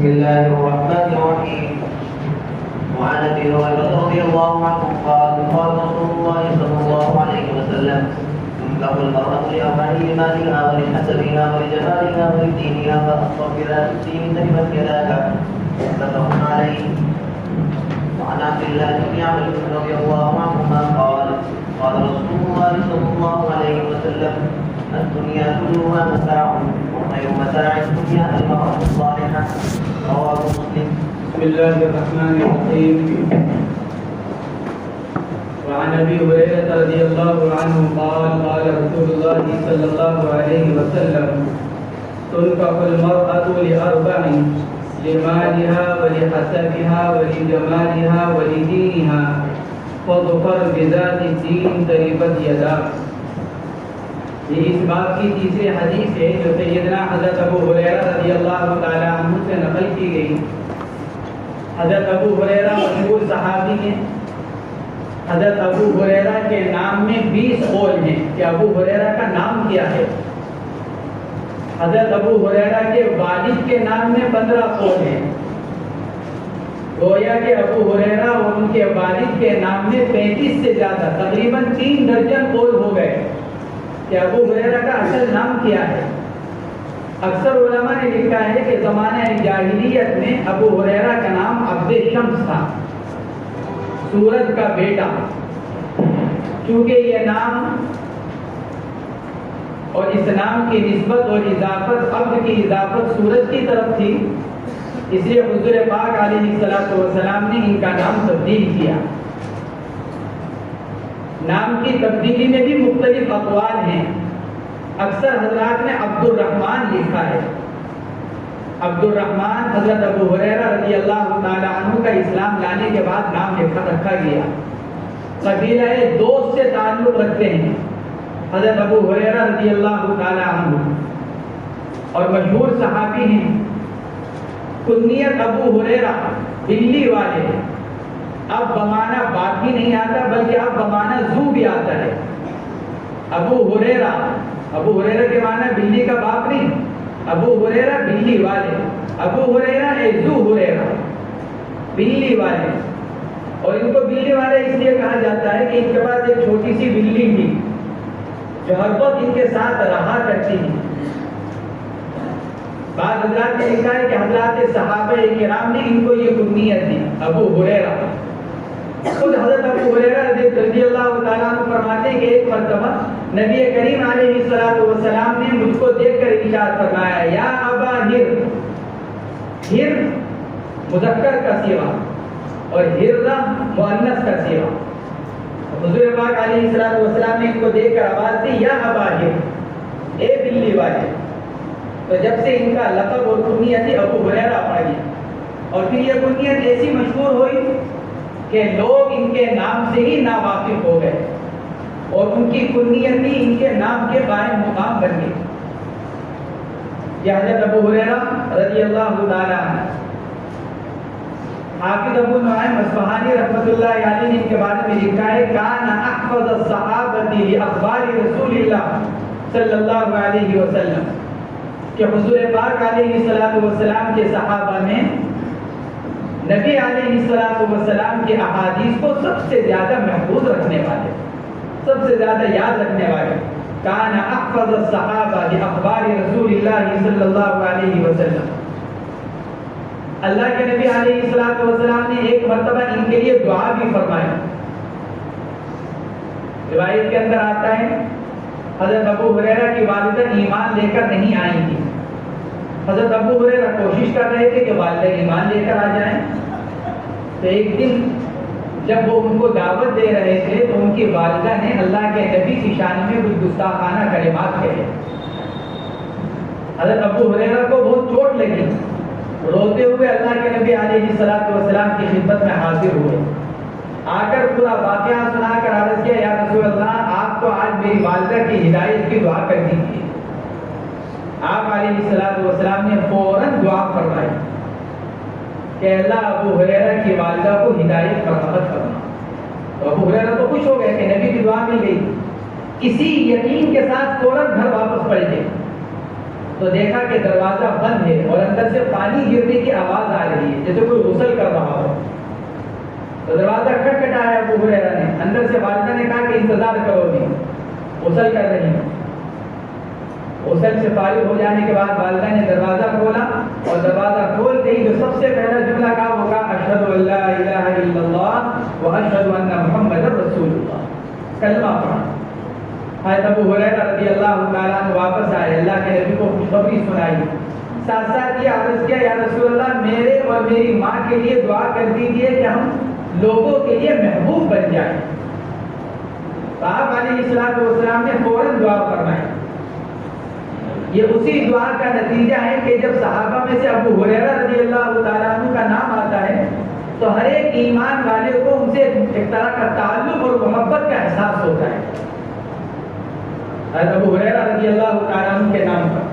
بسم الله الرحمن الرحيم. وعن ابي هريره رضي الله عنه قال قال رسول الله صلى الله عليه وسلم: تنكح المراه لاربع: لمالها ولحسبها ولجمالها ولدينها فاصبر بذات الدين تربت يداك. متفق عليه. وعن عبد الله بن عمرو رضي الله عنهما قال قال رسول الله صلى الله عليه وسلم: الدنيا كلها متاع وخير متاع الدنيا المرأة الصالحة. رواه مسلم. بسم الله الرحمن الرحيم. وعن ابي هريره رضي الله عنه قال قال رسول الله صلى الله عليه وسلم: تنكح المرأة لأربع: لمالها ولحسبها ولجمالها ولدينها فاظفر بذات الدين تربت يداك. یہ اس باب کی تیسری حدیث ہے جو سیدنا حضرت ابو ہریرہ رضی اللہ تعالی عنہ سے نقل کی گئی. حضرت ابو ہریرہ مشہور صحابی ہیں. حضرت ابو ہریرہ کے نام میں 20 قول ہیں کہ ابو ہریرہ کا نام کیا ہے. حضرت ابو ہریرہ کے والد کے نام میں 15 قول ہیں. گویا کہ ابو ہریرہ اور ان کے والد کے نام میں 35 سے زیادہ تقریباً 3 درجن قول ہو گئے کہ ابو ہریرہ کا اصل نام کیا ہے. اکثر علماء نے لکھا ہے کہ زمانہ جاہلیت میں ابو ہریرہ کا نام عبد شمس تھا، سورج کا بیٹا. چونکہ یہ نام اور اس نام کی نسبت اور اضافت عبد کی اضافت سورج کی طرف تھی، اس لیے حضور پاک علیہ الصلوۃ والسلام نے ان کا نام تبدیل کیا. نام کی تبدیلی میں بھی مختلف اقوال ہیں. اکثر حضرات نے عبد الرحمن لکھا ہے. عبد الرحمن حضرت ابو ہریرہ رضی اللہ تعالی عنہ کا اسلام لانے کے بعد نام رکھا گیا. قبیلہ دوست سے تعلق رکھتے ہیں حضرت ابو ہریرہ رضی اللہ تعالی عنہ اور مشہور صحابی ہیں. کنیت ابو ہریرہ دلی والے ہیں. اب بمانا باپ بھی نہیں آتا بلکہ اب بمانا زو بھی آتا ہے. ابو ہریرہ کے معنی بلی کا باپ نہیں، ابو ہریرہ بلی والے. ابو ہریرہ زو ہریرہ بلی والے. اور ان کو بلی والے اس لیے کہا جاتا ہے کہ ان کے پاس ایک چھوٹی سی بلی تھی جو ہر وقت ان کے ساتھ رہا کرتی تھی. بعض حضرات نے لکھا ہے کہ حضرات صحابہ کرام نے ان کو یہ کنیت دی ابو ہریرہ. خود حضرت ابو ہریرہ رضی اللہ تعالیٰ عنہ فرماتے ہیں کہ ایک مرتبہ نبی کریم علیہ الصلوۃ والسلام نے مجھ کو دیکھ کر ارشاد فرمایا: یا ابا ہر. ہر مذکر کا صیغہ اور ہرہ مؤنث کا صیغہ. حضور پاک علیہ الصلوۃ والسلام نے ان کو دیکھ کر آواز دی: یا ابا ہر، اے بلی والے. تو جب سے ان کا لقب اور کنیت ابو ہریرہ پڑ گئی. اور پھر یہ کنیت ایسی مشہور ہوئی کہ لوگ ان کے نام سے ہی ناواقف ہو گئے اور ان کی کنیت ہی ان کے نام کے قائم مقام بن گئی. یہ حضرت ابو ہریرہ رضی اللہ تعالی عنہ. حافظ ابو نعیم اصفہانی رحمۃ اللہ علیہ نے ان کے بارے میں لکھا ہے: کان احفظ الصحابہ لاخبار رسول اللہ صلی اللہ علیہ وسلم، کہ حضور پاک علیہ الصلوۃ والسلام کے صحابہ میں نبی علیہ الصلوۃ والسلام کے احادیث کو سب سے زیادہ محفوظ رکھنے والے، سب سے زیادہ یاد رکھنے والے. کان احفظ الصحابہ لاخبار رسول اللہ صلی اللہ علیہ وسلم. اللہ کے نبی علیہ الصلوۃ والسلام نے ایک مرتبہ ان کے لیے دعا بھی فرمائی. روایت کے اندر آتا ہے حضرت ابو ہریرہ کی والدہ ایمان لے کر نہیں آئی تھی. حضرت ابو ہریرہ کوشش کر رہے تھے کہ والدہ ایمان لے کر آ جائیں. تو ایک دن جب وہ ان کو دعوت دے رہے تھے تو ان کی والدہ نے اللہ کے نبی کی شان میں کچھ گستاخانہ کلمات کہے. حضرت ابو ہریرہ کو بہت چوٹ لگی. روتے ہوئے اللہ کے نبی علیہ الصلوۃ والسلام کی خدمت میں حاضر ہوئے. آ کر پورا واقعہ سنا کر عرض کیا: یا رسول اللہ، آپ کو آج میری والدہ کی ہدایت کی دعا کر دی تھی. آپ علیہ الصلوۃ والسلام نے فوراً دعا فرمائی کہ اللہ ابو ہریرہ کی والدہ کو ہدایت مرحمت فرما. تو ابو ہریرہ تو خوش ہو گئے کہ نبی کی دعا مل گئی. اسی یقین کے ساتھ فوراً گھر واپس پلٹے تو دیکھا کہ دروازہ بند ہے اور اندر سے پانی گرنے کی آواز کھٹکھٹایا ابو ہریرہ نے. اندر سے والدہ نے کہا کہ انتظار کرو بھی, غسل کر رہی ہیں. غسل سے فارغ ہو جانے کے بعد والدہ نے دروازہ کھولا, اور دروازہ کھولتے ہی جو سب سے پہلا جملہ کہا وہ کہا اشہد ان لا الہ الا اللہ واشہد ان محمد رسول اللہ, کلمہ پڑھا. حضرت ابو ہریرہ رضی اللہ تعالیٰ عنہ واپس آئے, اللہ کے نبی کو خوشخبری سنائی, ساتھ ساتھ یہ عرض کیا یا رسول اللہ میرے اور میری ماں کے لیے دعا کر دیجیے کہ ہم لوگوں کے لیے محبوب بن جائیں. آپ علیہ السلام نے فوراً دعا فرمائی. یہ اسی دعا کا نتیجہ ہے کہ جب صحابہ میں سے ابو ہریرہ رضی اللہ تعالیٰ عنہ کا نام آتا ہے تو ہر ایک ایمان والے کو ان سے ایک طرح کا تعلق اور محبت کا احساس ہوتا ہے. حضرت ابو ہریرہ رضی اللہ تعالیٰ عنہ کے نام پر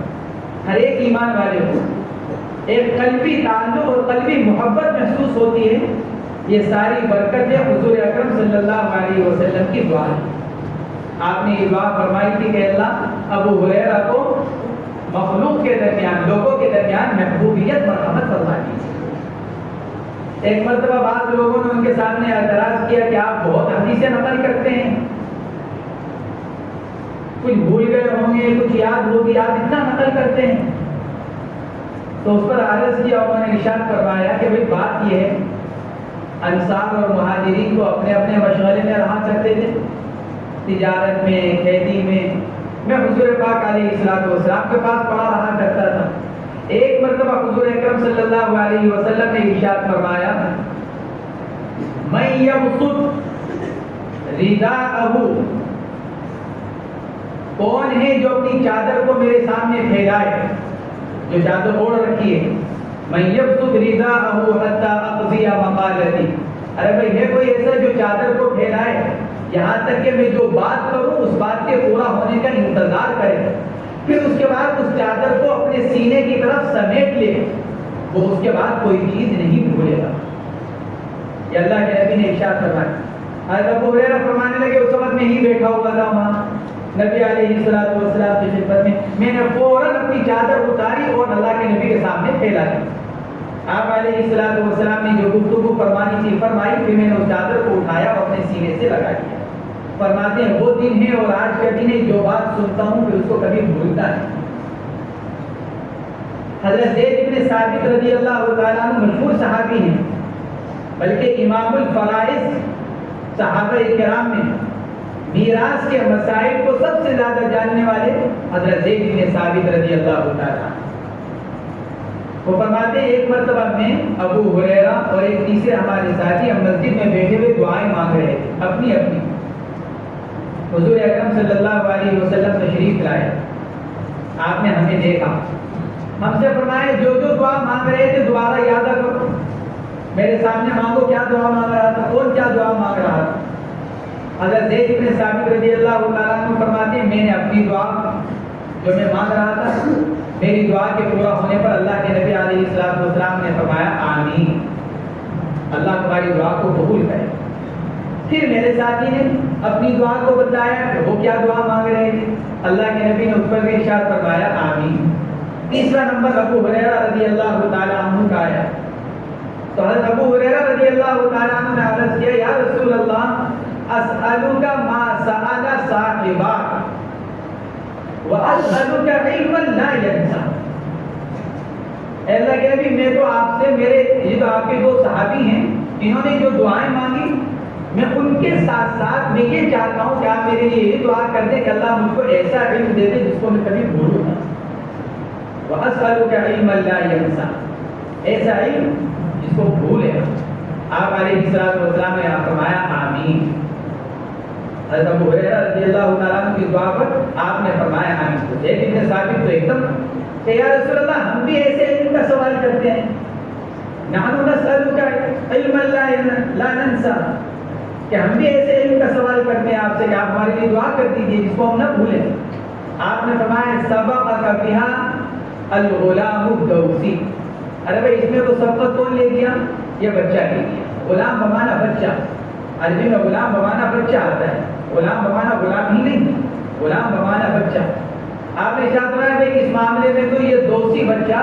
ہر ایک ایمان والے کو ایک قلبی تعلق اور قلبی محبت محسوس ہوتی ہے. یہ ساری برکتیں حضور اکرم صلی اللہ علیہ وسلم کی دعا ہے. آپ نے یہ دعا فرمائی تھی کہ اللہ ابو ہریرہ کو مخلوق کے درمیان, لوگوں کے درمیان محبوبیت مرحمت فرما دیجیے. ایک مرتبہ بعض لوگوں نے ان کے سامنے اعتراض کیا کہ آپ بہت حدیثیں نقل کرتے ہیں, کچھ بھول گئے ہوں گے, کچھ یاد ہوگی, آپ اتنا نقل کرتے ہیں. تو اس پر عرض کیا, انہوں نے ارشاد فرمایا کہ بھئی بات یہ ہے انصار اور مہاجرین کو اپنے اپنے مشغلے میں رہا کرتے تھے, تجارت میں, کھیتی میں. میں حضور پاک علیہ السلام کے پاس پڑھا رہا کرتا تھا. ایک مرتبہ حضور اکرم صلی اللہ علیہ وسلم نے ارشاد فرمایا من یبسط رداءہ, کون ہے جو اپنی چادر کو میرے سامنے پھیلائے, جو چادر اوڑھ رکھی ہے. من یبسط رداءہ حتی اقضی مقالتی, ارے بھائی ہے کوئی ایسا جو چادر کو پھیلائے یہاں تک کہ میں جو بات کروں اس بات کے پورا ہونے کا انتظار کرے, پھر اس کے بعد اس چادر کو اپنے سینے کی طرف سمیٹ لے, وہ اس کے بعد کوئی چیز نہیں بھولے گا. یہ اللہ کے نبی نے ارشاد فرمایا. حضرت ابو ہریرہ فرمانے لگے اس وقت میں ہی بیٹھا ہوا تھا وہاں نبی علیہ السلام کی خدمت میں نے فوراً اپنی چادر اتاری اور اللہ کے نبی کے سامنے پھیلا دی. آپ علیہ السلام نے جو گفتگو فرمانی تھی فرمائی, پھر میں نے اس چادر کو اٹھایا اور اپنے سینے سے لگا دیا. فرماتے ہیں وہ دن ہے اور آج کا دن ہے جو بات سنتا ہوں پھر اس کو کبھی بھولتا نہیں. حضرت زید بن ثابت رضی اللہ تعالیٰ عنہ مشہور صحابی ہیں, بلکہ امام الفرائض صحابہ کرام میں میراث کے مسائل کو سب سے زیادہ جاننے والے حضرت زید بن ثابت رضی اللہ تعالیٰ عنہ. وہ فرماتے ہیں ایک مرتبہ میں ابو ہریرہ اور ایک تیسرے ہمارے ساتھی ہم مسجد میں بیٹھے ہوئے دعائیں مانگ رہے تھے اپنی اپنی. حضور اکرم صلی اللہ علیہ وسلم تشریف لائے, آپ نے ہمیں دیکھا, ہم سے فرمایا جو جو دعا مانگ رہے تھے دوبارہ یاد کرو, میرے سامنے مانگو کیا دعا مانگ رہا تھا, کون کیا دعا مانگ رہا تھا. حضرت زید بن ثابت رضی اللہ تعالیٰ عنہ فرماتے ہیں میں نے اپنی دعا جو میں مانگ رہا تھا, میری دعا کے پورا ہونے پر اللہ کے نبی علیہ السلام نے فرمایا آمین, اللہ تمہاری دعا کو قبول کرے. پھر میرے ساتھی نے اپنی دعا کو بتایا کہ وہ کیا دعا مانگ رہے تھے, اللہ کے نبی نے اس پر بھی ارشاد فرمایا آمین. تیسرا نمبر ابو ہریرہ رضی اللہ تعالیٰ عنہ کا آیا. تو حضرت ابو ہریرہ رضی اللہ تعالیٰ عنہ نے عرض کیا یا رسول اللہ اسألک ما سأل صاحباک واسألک علما لا ينسى. اے اللہ کے نبی میں تو آپ سے, میرے یہ تو آپ کے دو صحابی ہیں, انہوں نے جو دعائیں مانگی میں ان کے ساتھ ساتھ میں یہ چاہتا ہوں کہ آپ میرے لیے یہ دعا کر دیں کہ اللہ مجھ کو ایسا علم دے دے جس کو میں کبھی بھولوں نہ. واسألک علما لا ينسى, ایسا علم جس کو بھولے. آپ علیہ السلام نے فرمایا آمین. حضرت ابو ہریرہ رضی اللہ تعالیٰ عنہ کی دعا پر آپ نے فرمایا آمین. تو زید بن ثابت تو ایک دم کہ یا رسول اللہ ہم بھی ایسے علم کا سوال کرتے ہیں, نحن نسألک علما لا ننسى, کہ ہم بھی ایسے علم کا سوال کرتے ہیں آپ سے کہ آپ ہمارے لیے دعا کر دیجیے جس کو ہم نہ بھولیں. آپ نے فرمایا سبقک بها الغلام الدوسی. ارے بھائی اس میں تو سبقت کون لے گیا, یہ بچہ لے گیا. غلام بمانا بچہ, عربی میں غلام بمانا بچہ آتا ہے, غلام بمانا غلام ہی نہیں, غلام بمانا بچہ. آپ نے ارشاد فرمایا کہ اس معاملے میں تو یہ دوسی بچہ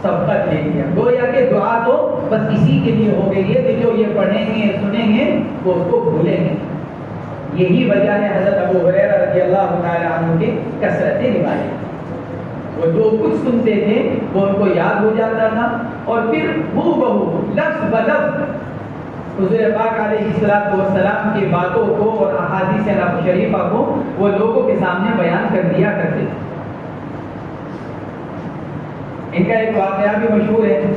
سبقت لے گیا. گویا کہ دعا تو بس اسی کے لیے ہو گئی ہے کہ جو یہ پڑھیں گے سنیں گے وہ اس کو بھولیں گے. یہی وجہ ہے حضرت ابو ہریرہ رضی اللہ تعالی عنہ کی کثرت روایت. وہ جو کچھ سنتے تھے وہ ان کو یاد ہو جاتا تھا اور پھر ہو بہو لفظ بلفظ حضور پاک علیہ السلام کی باتوں کو اور احادیث نبوی شریفہ کو وہ لوگوں کے سامنے بیان کر دیا کرتے تھے. ان کا ایک واقعہ بھی مشہور ہے,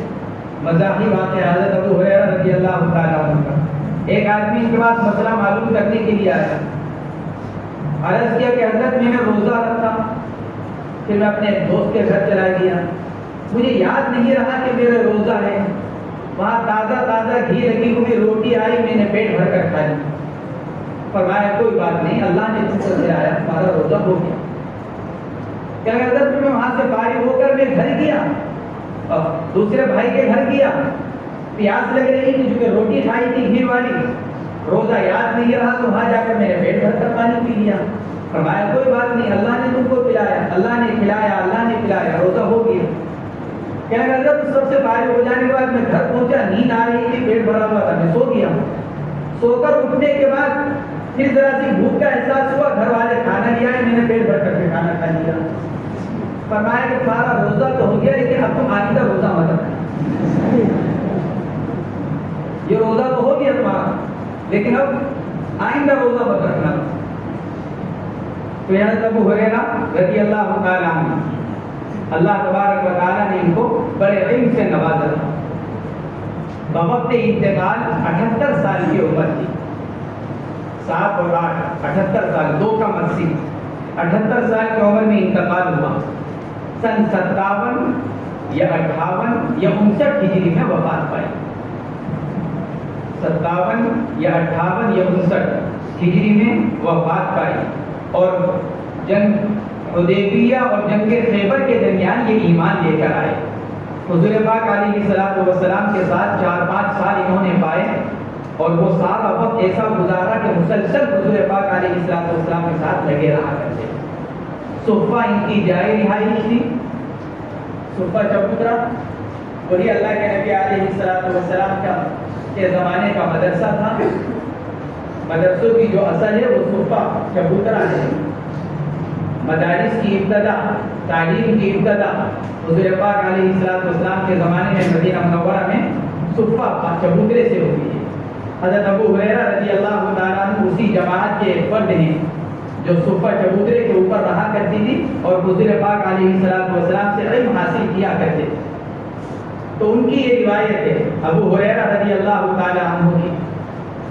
مزاحی واقعہ حضرت ابو ہریرہ رضی اللہ تعالیٰ عنہ کا. ایک آدمی ان کے پاس مسئلہ معلوم کرنے کے لیے آیا. عرض کیا کہ حضرت میں نے روزہ رکھا, پھر میں اپنے دوست کے گھر چلا گیا, مجھے یاد نہیں رہا کہ میرا روزہ ہے. وہاں تازہ تازہ گھی لگی ہوئی روٹی آئی, میں نے پیٹ بھر کر کھائی. فرمایا کوئی بات نہیں, اللہ نے تم کو کھلایا, تمہارا روزہ ہو گیا. کیا حضرت میں وہاں سے فارغ ہو کر میں گھر گیا, اور دوسرے بھائی کے گھر گیا, پیاس لگ رہی تھی کیونکہ روٹی کھائی تھی گھی والی, روزہ یاد نہیں رہا تو وہاں جا کر میں نے پیٹ بھر کر پانی پی لیا. فرمایا کوئی بات نہیں, اللہ نے تم کو پلایا, اللہ نے کھلایا, اللہ نے پلایا, روزہ ہو گیا. کیا حضرت سب سے فارغ ہو جانے کے بعد میں گھر پہنچا, نیند آ رہی تھی, پیٹ بھرا ہوا تھا, میں سو گیا. سو کر اٹھنے کے بعد پھر ذرا سی بھوک کا احساس ہوا, گھر والے کھانا لیا ہے, میں نے پیٹ بھر کر کے کھانا کھا لیا. فرمایا کہ تمہارا روزہ تو ہو گیا, لیکن اب تم آئندہ روزہ مت رکھنا. یہ روزہ تو ہو گیا تمہارا, لیکن اب آئندہ روزہ مت رکھنا. تو حضرت ابو ہریرہ رضی اللہ تعالیٰ عنہ, اللہ تبارک و تعالیٰ نے ان کو بڑے علم سے نوازا تھا. بوقت انتقال 78 سال کی عمر تھی. 7 اور 8 78 سال, 2 کا 80, 78 سال کی عمر میں انتقال ہوا. سن 57 یا 58 یا 59 ہجری میں وفات پائی. 57 یا 58 یا 59 ہجری میں وفات پائی. اور جنگ حدیبیہ اور جنگ خیبر کے درمیان یہ ایمان لے کر آئے. حضور پاک علیہ السلام کے ساتھ 4-5 سال انہوں نے پائے, اور وہ سارا وقت ایسا گزارا کہ مسلسل حضور پاک علیہ السلام کے ساتھ لگے رہا کرتے. صفہ ان کی جائے رہائش تھی. صفہ چبوترا وہی اللہ کے نبی علیہ السلام کے زمانے کا مدرسہ تھا. مدرسوں کی جو اصل ہے وہ صفہ چبوترا ہے. مدارس کی ابتدا, تعلیم کی ابتدا حضور پاک علیہ السلام کے زمانے میں مدینہ منورہ میں صفہ چبوترے سے ہوئی ہے. حضرت ابو ہریرہ رضی اللہ تعالیٰ عنہ اسی جماعت کے ایک فرد ہیں جو صفہ چبوترے کے اوپر رہا کرتی تھی اور حضور پاک علیہ السلام سے علم حاصل کیا کرتے تھے. تو ان کی یہ روایت ہے ابو ہریرہ رضی اللہ تعالیٰ عنہ کی.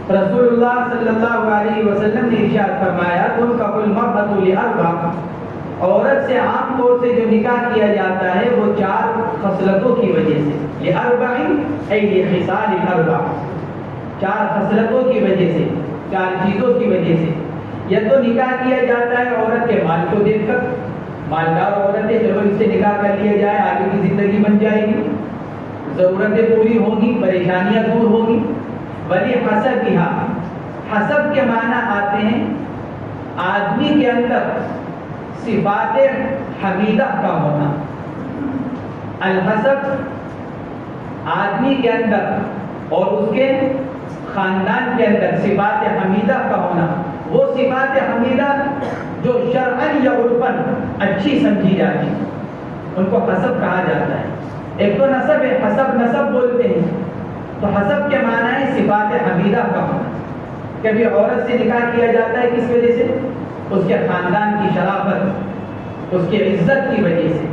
رسول اللہ صلی اللہ علیہ وسلم نے ارشاد فرمایا, تنکح المرأة لأربع, عورت سے عام طور سے جو نکاح کیا جاتا ہے وہ 4 خصلتوں کی وجہ سے. لأربع ای لخصال 4, 4 خصلتوں کی وجہ سے, 4 چیزوں کی وجہ سے. یا تو نکاح کیا جاتا ہے عورت کے مال کو دیکھ کر, مالدار عورت ہے, چلو اس سے نکاح کر لیا جائے, آگے کی زندگی بن جائے گی, ضرورتیں پوری ہوں گی, پریشانیاں دور ہوں گی. ولی حسبھا, حسب کے معنی آتے ہیں آدمی کے اندر صفات حمیدہ کا ہونا. الحسب آدمی کے اندر اور اس کے خاندان کے اندر صفات حمیدہ کا ہونا. وہ صفات حمیدہ جو شرعاً یا عرفاً اچھی سمجھی جاتی, ان کو حسب کہا جاتا ہے. ایک تو نسب ہے, حسب نسب بولتے ہیں. تو حسب کے معنی ہے صفات حمیدہ کا ہونا. کبھی عورت سے نکاح کیا جاتا ہے کس وجہ سے؟ اس کے خاندان کی شرافت, اس کی عزت کی وجہ سے.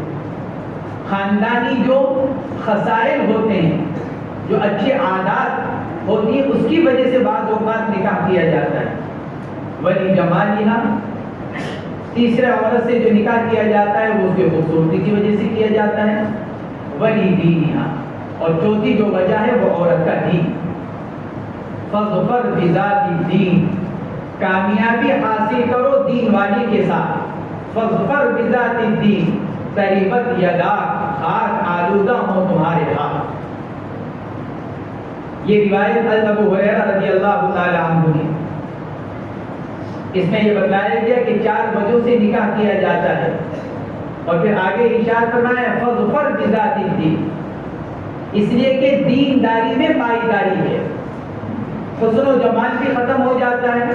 خاندانی جو خصائل ہوتے ہیں, جو اچھی عادات ہوتی ہیں, اس کی وجہ سے بعض اوقات نکاح کیا جاتا ہے. ولی جمالہا, تیسرے عورت سے جو نکاح کیا جاتا ہے وہ اس کی خوبصورتی کی وجہ سے کیا جاتا ہے. ولی دینہا, اور چوتھی جو وجہ ہے وہ عورت کا دین. فظفر بذات الدین, کامیابی حاصل کرو دین والی کے ساتھ. فظفر بذات الدین, تریبت یداک, ہاتھ آلودہ ہوں تمہارے ہاتھ. یہ روایت حضرت ابو ہریرہ رضی اللہ تعالی عنہ کی. اس میں یہ بتایا گیا کہ 4 وجہوں سے نکاح کیا جاتا ہے, اور پھر آگے ارشاد فرمایا فظفر بذات الدین, اس لیے کہ دینداری میں پائیداری ہے. حسن و جمال بھی ختم ہو جاتا ہے,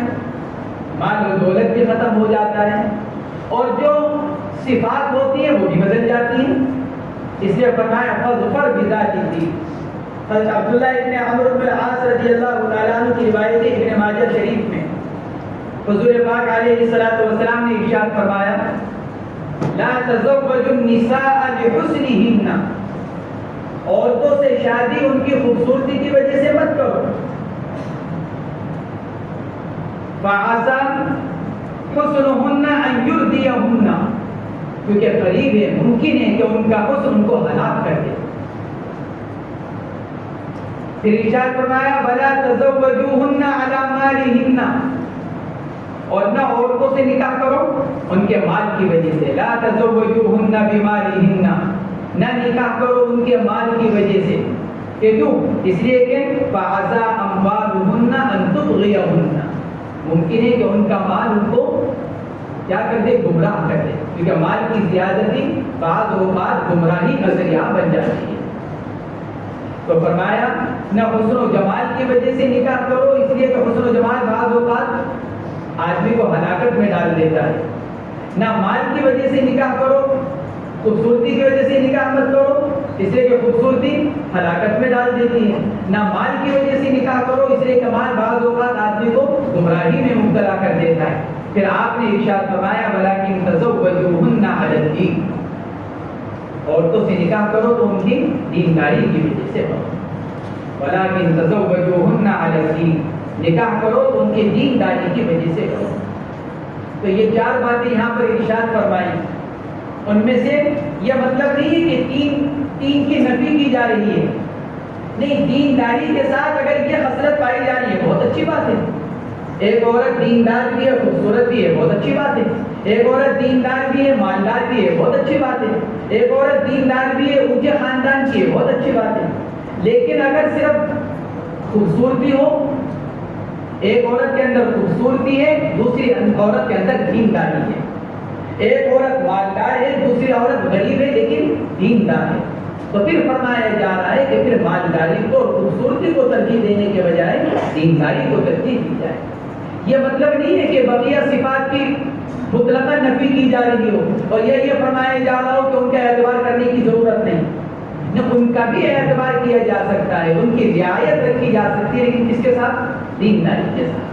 مال و دولت بھی ختم ہو جاتا ہے, اور جو صفات ہوتی ہیں وہ بھی بدل جاتی ہیں. اس لیے فرمایا فظفر بذات الدین. حضرت عبداللہ ابن عمرو بن العاص رضی اللہ تعالیٰ عنہ کی روایت ہے ابن ماجہ شریف میں, حضور پاک علیہ الصلوۃ والسلام نے ارشاد فرمایا لا تزوجوا النساء لحسنهن, عورتوں سے شادی ان کی خوبصورتی کی وجہ سے مت کرو. فعسى حسنهن ان يرضيهن, کیونکہ قریب ہے, ممکن ہے کہ ان کا حسن ان کو ہلاک کر دے. پھر ارشاد فرمایا ولا تزوجوهن على مالهن, اور نہ عورتوں سے نکاح کرو ان کے مال کی وجہ سے. لا تزوجوهن بمالهن, نہ نکاح کرو ان کے مال کی وجہ سے. کہ کیوں؟ اس لیے کہ فعسى اموالهن ان تطغيهن, ممکن ہے کہ ان کا مال ان کو کیا کر دے, گمراہ کر دے, کیونکہ مال کی زیادتی بعض اوقات گمراہی کا ذریعہ بن جاتی ہے. تو فرمایا نہ حسن و جمال کی وجہ سے نکاح کرو, اس لیے کہ حسن و جمال بعض اوقات آدمی کو ہلاکت میں ڈال دیتا ہے. نہ مال کی وجہ سے نکاح کرو, خوبصورتی کی وجہ سے نکاح مت کرو, اس لیے کہ خوبصورتی ہلاکت میں ڈال دیتی ہے. نہ مال کی وجہ سے نکاح کرو, اس لیے کہ مال بعض اوقات آدمی کو گمراہی میں مبتلا کر دیتا ہے. پھر آپ نے ارشاد فرمایا ولکن تزوجوهن علی الدین, عورتوں سے نکاح کرو تو ان کی دینداری کی وجہ سے کرو. ولکن تزوجوهن علی الدین, نکاح کرو تو ان کے دینداری کی وجہ سے کرو. تو یہ چار باتیں یہاں پر ارشاد فرمائی. ان میں سے یہ مطلب نہیں ہے کہ تین کی نفی کی جا رہی ہے, نہیں, دینداری کے ساتھ اگر یہ خصلت پائی جا رہی ہے بہت اچھی بات ہے. ایک عورت دیندار بھی ہے, خوبصورت بھی ہے, بہت اچھی بات ہے. ایک عورت دیندار بھی ہے, مالدار بھی ہے, بہت اچھی بات ہے. ایک عورت دیندار بھی ہے, اونچے خاندان کی ہے, بہت اچھی بات ہے. لیکن اگر صرف خوبصورتی ہو, ایک عورت کے اندر خوبصورتی ہے, دوسری عورت کے اندر دینداری ہے. ایک عورت مالدار ہے, دوسری عورت غریب ہے لیکن دیندار ہے, تو پھر فرمایا جا رہا ہے کہ پھر مالداری کو اور خوبصورتی کو ترجیح دینے کے بجائے دینداری کو ترجیح دی جائے. یہ مطلب نہیں ہے کہ بقیہ صفات کی مطلقاً نفی کی جا رہی ہو اور یہ فرمایا جا رہا ہو کہ ان کا اعتبار کرنے کی ضرورت نہیں. ان کا بھی اعتبار کیا جا سکتا ہے, ان کی رعایت رکھی جا سکتی ہے, لیکن کس کے ساتھ؟ دینداری کے ساتھ.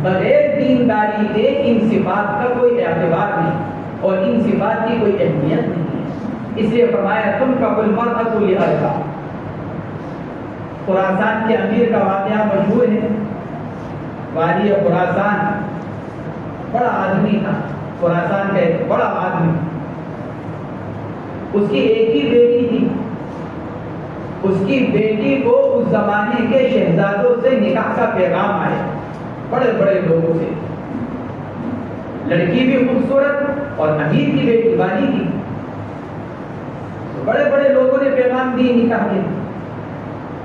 بغیر دینداری کے ان صفات کا کوئی اعتبار نہیں اور ان صفات کی کوئی اہمیت نہیں ہے. اس لیے فرمایا تنکح المرأة لأربع. خراسان کے امیر کا واقعہ مشہور ہے. وادی خراسان بڑا آدمی تھا, خراسان کا ایک بڑا آدمی, اس کی ایک ہی بیٹی تھی. اس کی بیٹی کو اس زمانے کے شہزادوں سے نکاح کا پیغام آیا, بڑے بڑے لوگوں سے. لڑکی بھی خوبصورت اور امیر کی بیٹی والی تھی. بڑے بڑے لوگوں نے پیغام دی نکاح کے.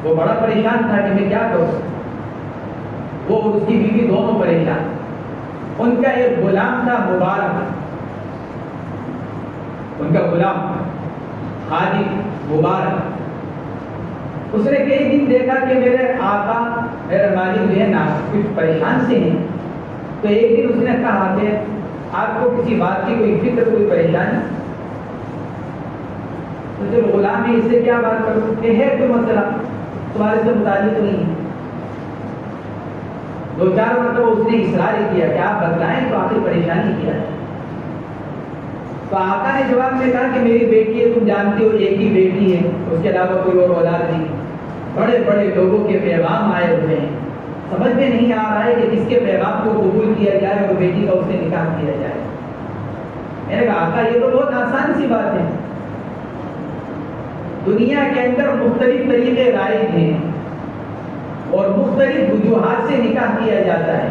وہ بڑا پریشان تھا کہ میں کیا کروں. وہ اور اس کی بیوی دونوں پریشان. ان کا ایک غلام تھا مبارک, ان کا غلام خادم مبارک. اس نے کئی دن دیکھا کہ میرے آقا, میرے مالک جو ہے نا کچھ پریشان سے ہیں. تو ایک دن اس نے کہا کہ آپ کو کسی بات کی کوئی فکر, کوئی پریشانی؟ تو جب غلام ہے اس سے کیا بات کروں کہ ہے کوئی مسئلہ تمہارے سے متعلق نہیں ہے. دو چار مرتبہ اس نے اصرار کیا کہ آپ بتلائیں تو آخر پریشانی کیا ہے. تو آقا نے جواب میں کہا کہ میری بیٹی ہے, تم جانتے ہو ایک ہی بیٹی ہے, اس کے علاوہ کوئی اور اولاد نہیں. بڑے بڑے لوگوں کے پیغام آئے ہوئے ہیں, سمجھ میں نہیں آ رہا ہے کہ کس کے پیغام کو قبول کیا جائے اور بیٹی کا اس سے نکاح کیا جائے. میں نے کہا آقا یہ تو بہت آسان سی بات ہے. دنیا کے اندر مختلف طریقے رائج ہیں اور مختلف وجوہات سے نکاح کیا جاتا ہے.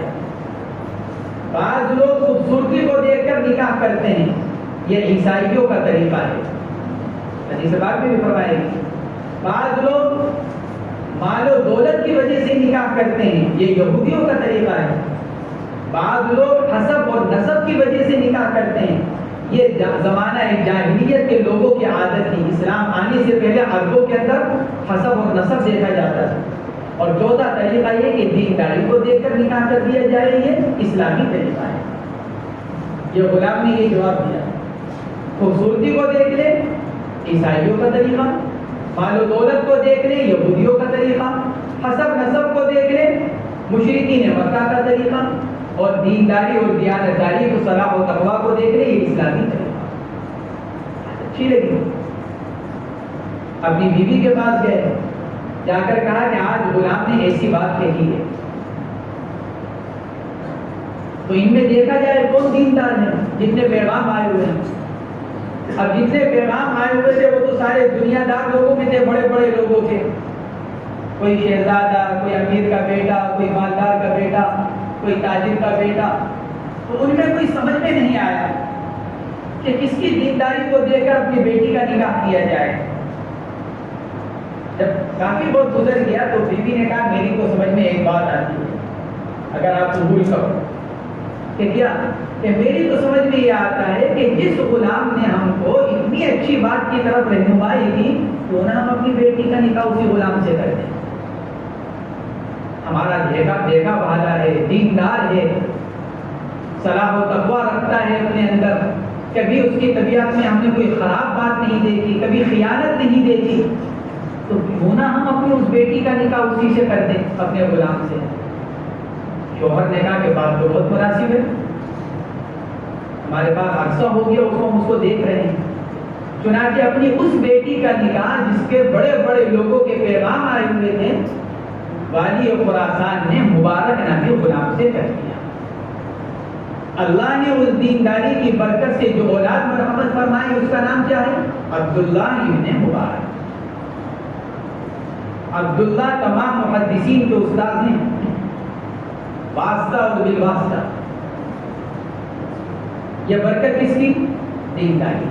بعض لوگ خوبصورتی کو دیکھ کر نکاح کرتے ہیں, یہ عیسائیوں کا طریقہ ہے, حدیث پاک میں بھی فرمایا گیا. بعض لوگ مال و دولت کی وجہ سے نکاح کرتے ہیں, یہ یہودیوں کا طریقہ ہے. بعض لوگ حسب اور نسب کی وجہ سے نکاح کرتے ہیں, یہ زمانہ جاہلیت کے لوگوں کی عادت تھی. اسلام آنے سے پہلے عربوں کے اندر حسب اور نسب دیکھا جاتا تھا. اور چوتھا طریقہ یہ کہ دینداری کو دیکھ کر نکاح کر دیا جائے، یہ اسلامی طریقہ ہے. یہ غلام نے یہ جواب دیا. خوبصورتی کو دیکھ لے، عیسائیوں کا طریقہ. مال و دولت کو دیکھ لے، یہودیوں کا طریقہ. حسب نسب کو دیکھ لے، مشرکین مکہ کا طریقہ. اور دینداری اور دیانتداری کو، صلاح و تقویٰ کو دیکھ لے، یہ اسلامی طریقہ. اچھی لگی. اپنی بیوی کے پاس گئے، جا کر کہا کہ آج غلام نے ایسی بات کہی ہے، تو ان میں دیکھا جائے کون دیندار ہے؟ جتنے پیغام آئے ہوئے ہیں. اب جتنے پیغام آئے ہوئے تھے وہ تو سارے دنیا دار لوگوں میں تھے، بڑے بڑے لوگوں تھے. کوئی شہزادہ، کوئی امیر کا بیٹا، کوئی مالدار کا بیٹا، کوئی تاجر کا بیٹا. تو ان میں کوئی سمجھ میں نہیں آیا کہ کس کی دینداری کو دیکھ کر اپنی بیٹی کا نکاح کیا جائے. جب کافی بہت گزر گیا تو بیوی نے کہا میری کو سمجھ میں ایک بات آتی ہے، اگر آپ قبول کرو. کہ کیا؟ کہ میری تو سمجھ میں یہ آتا ہے کہ جس غلام نے ہم کو اتنی اچھی بات کی طرف رہنمائی کی، کیوں نہ ہم اپنی بیٹی کا نکاح اسی غلام سے کر دیں. ہمارا دیکھا بھالا ہے، دیندار ہے، صلاح و تقویٰ رکھتا ہے اپنے اندر. کبھی اس کی طبیعت میں ہم نے کوئی خراب بات نہیں دیکھی، کبھی خیانت نہیں دیکھی، تو کیوں نہ ہم اپنی اس بیٹی کا نکاح اسی سے کر دیں، اپنے غلام سے. شوہر نے کہا کہ بات تو بہت مناسب ہے، ہمارے پاس عرصہ ہو گیا اس کو دیکھ رہے ہیں. چنانچہ اپنی اس بیٹی کا نکاح جس کے بڑے بڑے لوگوں کے پیغام آئے ہوئے تھے، والی خراسان نے مبارک نامی غلام سے کر دیا. اللہ نے اس دینداری کی برکت سے جو اولاد مرحمت فرمائی اس کا نام کیا ہے؟ عبداللہ ابن مبارک. عبداللہ تمام محدثین کے استاد ہیں، واسطہ اور بالواسطہ. یہ برکت کس کی؟ دینداری.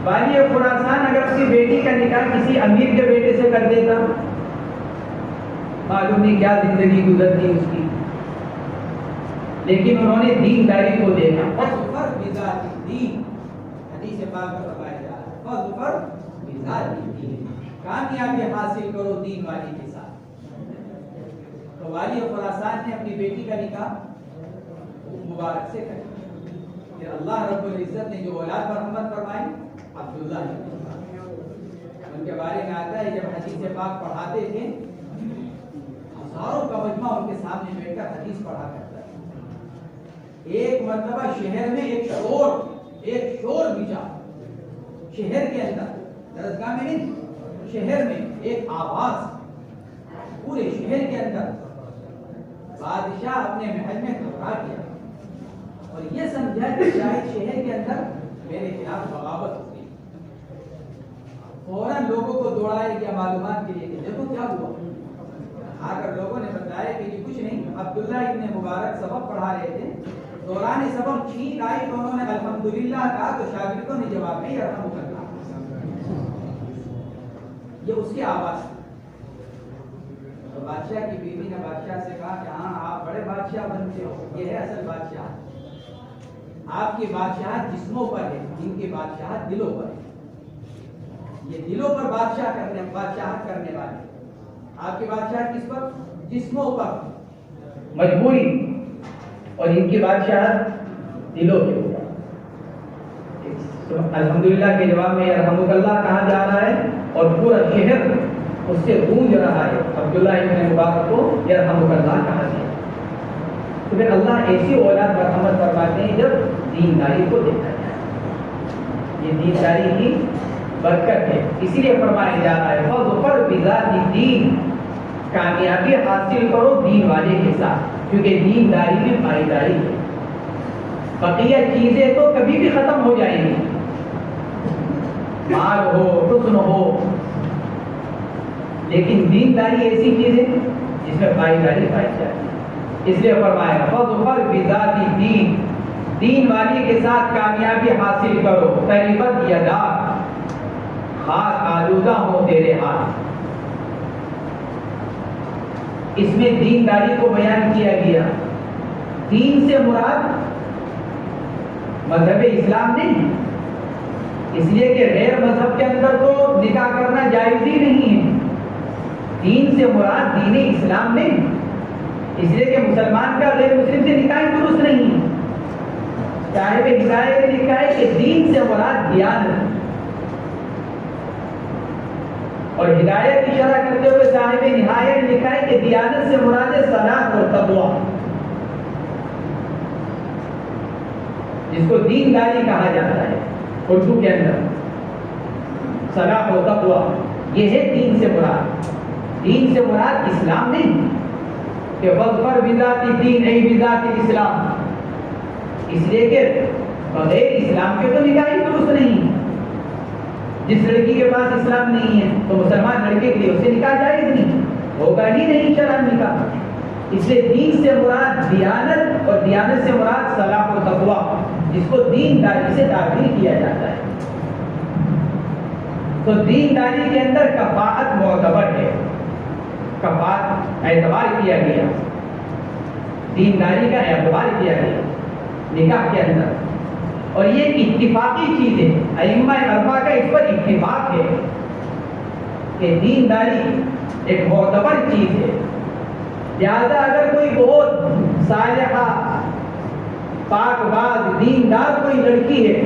والی خراسان اگر اپنی بیٹی کا نکاح کسی امیر کے بیٹے سے کر دیتا، معلوم نہیں کیا زندگی گزرتی اس کی. لیکن انہوں نے دینداری کو دیکھا. فَظْفَرْ بِذَاتِ الدِّينِ، حدیث پاک میں فرمایا جا رہا ہے فَظْفَرْ بِذَاتِ الدِّينِ، کامیابی حاصل کرو دین والی کے ساتھ. تو والی خراسان نے اپنی بیٹی کا نکاح مبارک سے کر دیا. پھر اللہ رب العزت نے جو اولاد مرحمت فرمائی، عبداللہ ان کے بارے میں آتا ہے جب حدیث پاک پڑھاتے تھے ہزاروں کا مجمع ان کے سامنے بیٹھ کر حدیث پڑھا کرتا ہے. ایک مرتبہ شہر میں ایک شور بجا. شہر کے اندر، درسگاہ میں نہیں، شہر میں ایک آواز پورے شہر کے اندر. بادشاہ اپنے محل میں گھبرا گیا اور یہ سمجھا کہ شاید شہر کے اندر میرے خلاف بغاوت ہو گئی. فوراً لوگوں کو دوڑایا گیا معلومات کے لیے کہ دیکھو کیا ہوا. آ کر لوگوں نے بتایا کہ یہ کچھ نہیں، عبداللہ ابن مبارک سبق پڑھا رہے تھے، دوران سبق چھینک آئی تو انہوں نے الحمدللہ کہا تو شاگردوں نے جواب میں یرحمک اللہ. یہ اس کی آواز. تو بادشاہ کی بیوی نے بادشاہ سے کہا کہ ہاں آپ بڑے بادشاہ بنتے ہو، یہ ہے اصل بادشاہ. آپ کی بادشاہت جسموں پر ہے، ان کی بادشاہت دلوں پر ہے. یہ دلوں پر بادشاہت کرنے والے. آپ کی بادشاہت کس پر؟ جسموں پر مجبوری، اور ان کی بادشاہت دلوں کے اوپر. الحمدللہ کے جواب میں یرحمک اللہ کہا جا رہا ہے اور پورا شہر اس سے گونج رہا ہے. عبداللہ ابن مبارک کو یرحمک اللہ کہا گیا. تو پھر اللہ ایسی اولاد مرحمت فرماتے ہیں جب دینداری کو دیکھا جائے. یہ دینداری کی برکت ہے. اسی لیے فرمایا جا رہا ہے فَظْفَرْ بِذَاتِ الدِّينِ، کامیابی حاصل کرو دین والے کے ساتھ، کیونکہ دینداری میں پائیداری ہے. بقیہ چیزیں تو کبھی بھی ختم ہو جائیں گی، مال ہو، حسن ہو، لیکن دینداری ایسی چیز ہے جس میں پائیداری پائی جاتی ہے. اس لیے فرمایا فَظْفَرْ بِذَاتِ الدِّينِ، دین والی کے ساتھ کامیابی حاصل کرو. تَرِبَتْ یَدَاکَ، خاص آلودہ ہو تیرے ہاتھ. اس میں دینداری کو بیان کیا گیا. دین سے مراد مذہب اسلام نہیں، اس لیے کہ غیر مذہب کے اندر تو نکاح کرنا جائز ہی نہیں ہے۔ دین سے مراد دین اسلام نہیں، اس لیے کہ مسلمان کا غیر مسلم سے نکاح درست نہیں ہے۔ صاحب ہدایت نے لکھا ہے کہ دین سے مراد دیانت، اور ہدایت کی شرح کرتے ہوئے صاحب نہایت نے لکھا ہے کہ دیانت سے مراد ہے صلاح اور تقویٰ، جس کو دینداری کہا جاتا ہے اردو کے اندر، صلاح و تقویٰ، یہ ہے دین سے مراد۔ دین سے مراد اسلام نہیں کہ وظفر بذات الدین ای بذات الاسلام، اس لیے کہ بغیر اسلام کے تو نکاح ہی درست نہیں۔ جس لڑکی کے پاس اسلام نہیں ہے تو مسلمان لڑکے کے لیے اسے نکاح جائز نہیں، ہوگا ہی نہیں شرعاً نکاح۔ اس لیے دین سے مراد دیانت، اور دیانت سے مراد صلاح و تقویٰ، جس کو دینداری سے تعبیر کیا جاتا ہے۔ تو دینداری کے اندر کفاءت معتبر ہے، کفاءت اعتبار کیا گیا، دینداری کا اعتبار کیا گیا نکاح کے اندر، اور یہ اتفاقی چیز ہے۔ ائمہ اربعہ کا اس پر اتفاق ہے کہ دینداری ایک معتبر چیز ہے، لہذا اگر کوئی بہت صالحہ پاک باز دیندار کوئی لڑکی ہے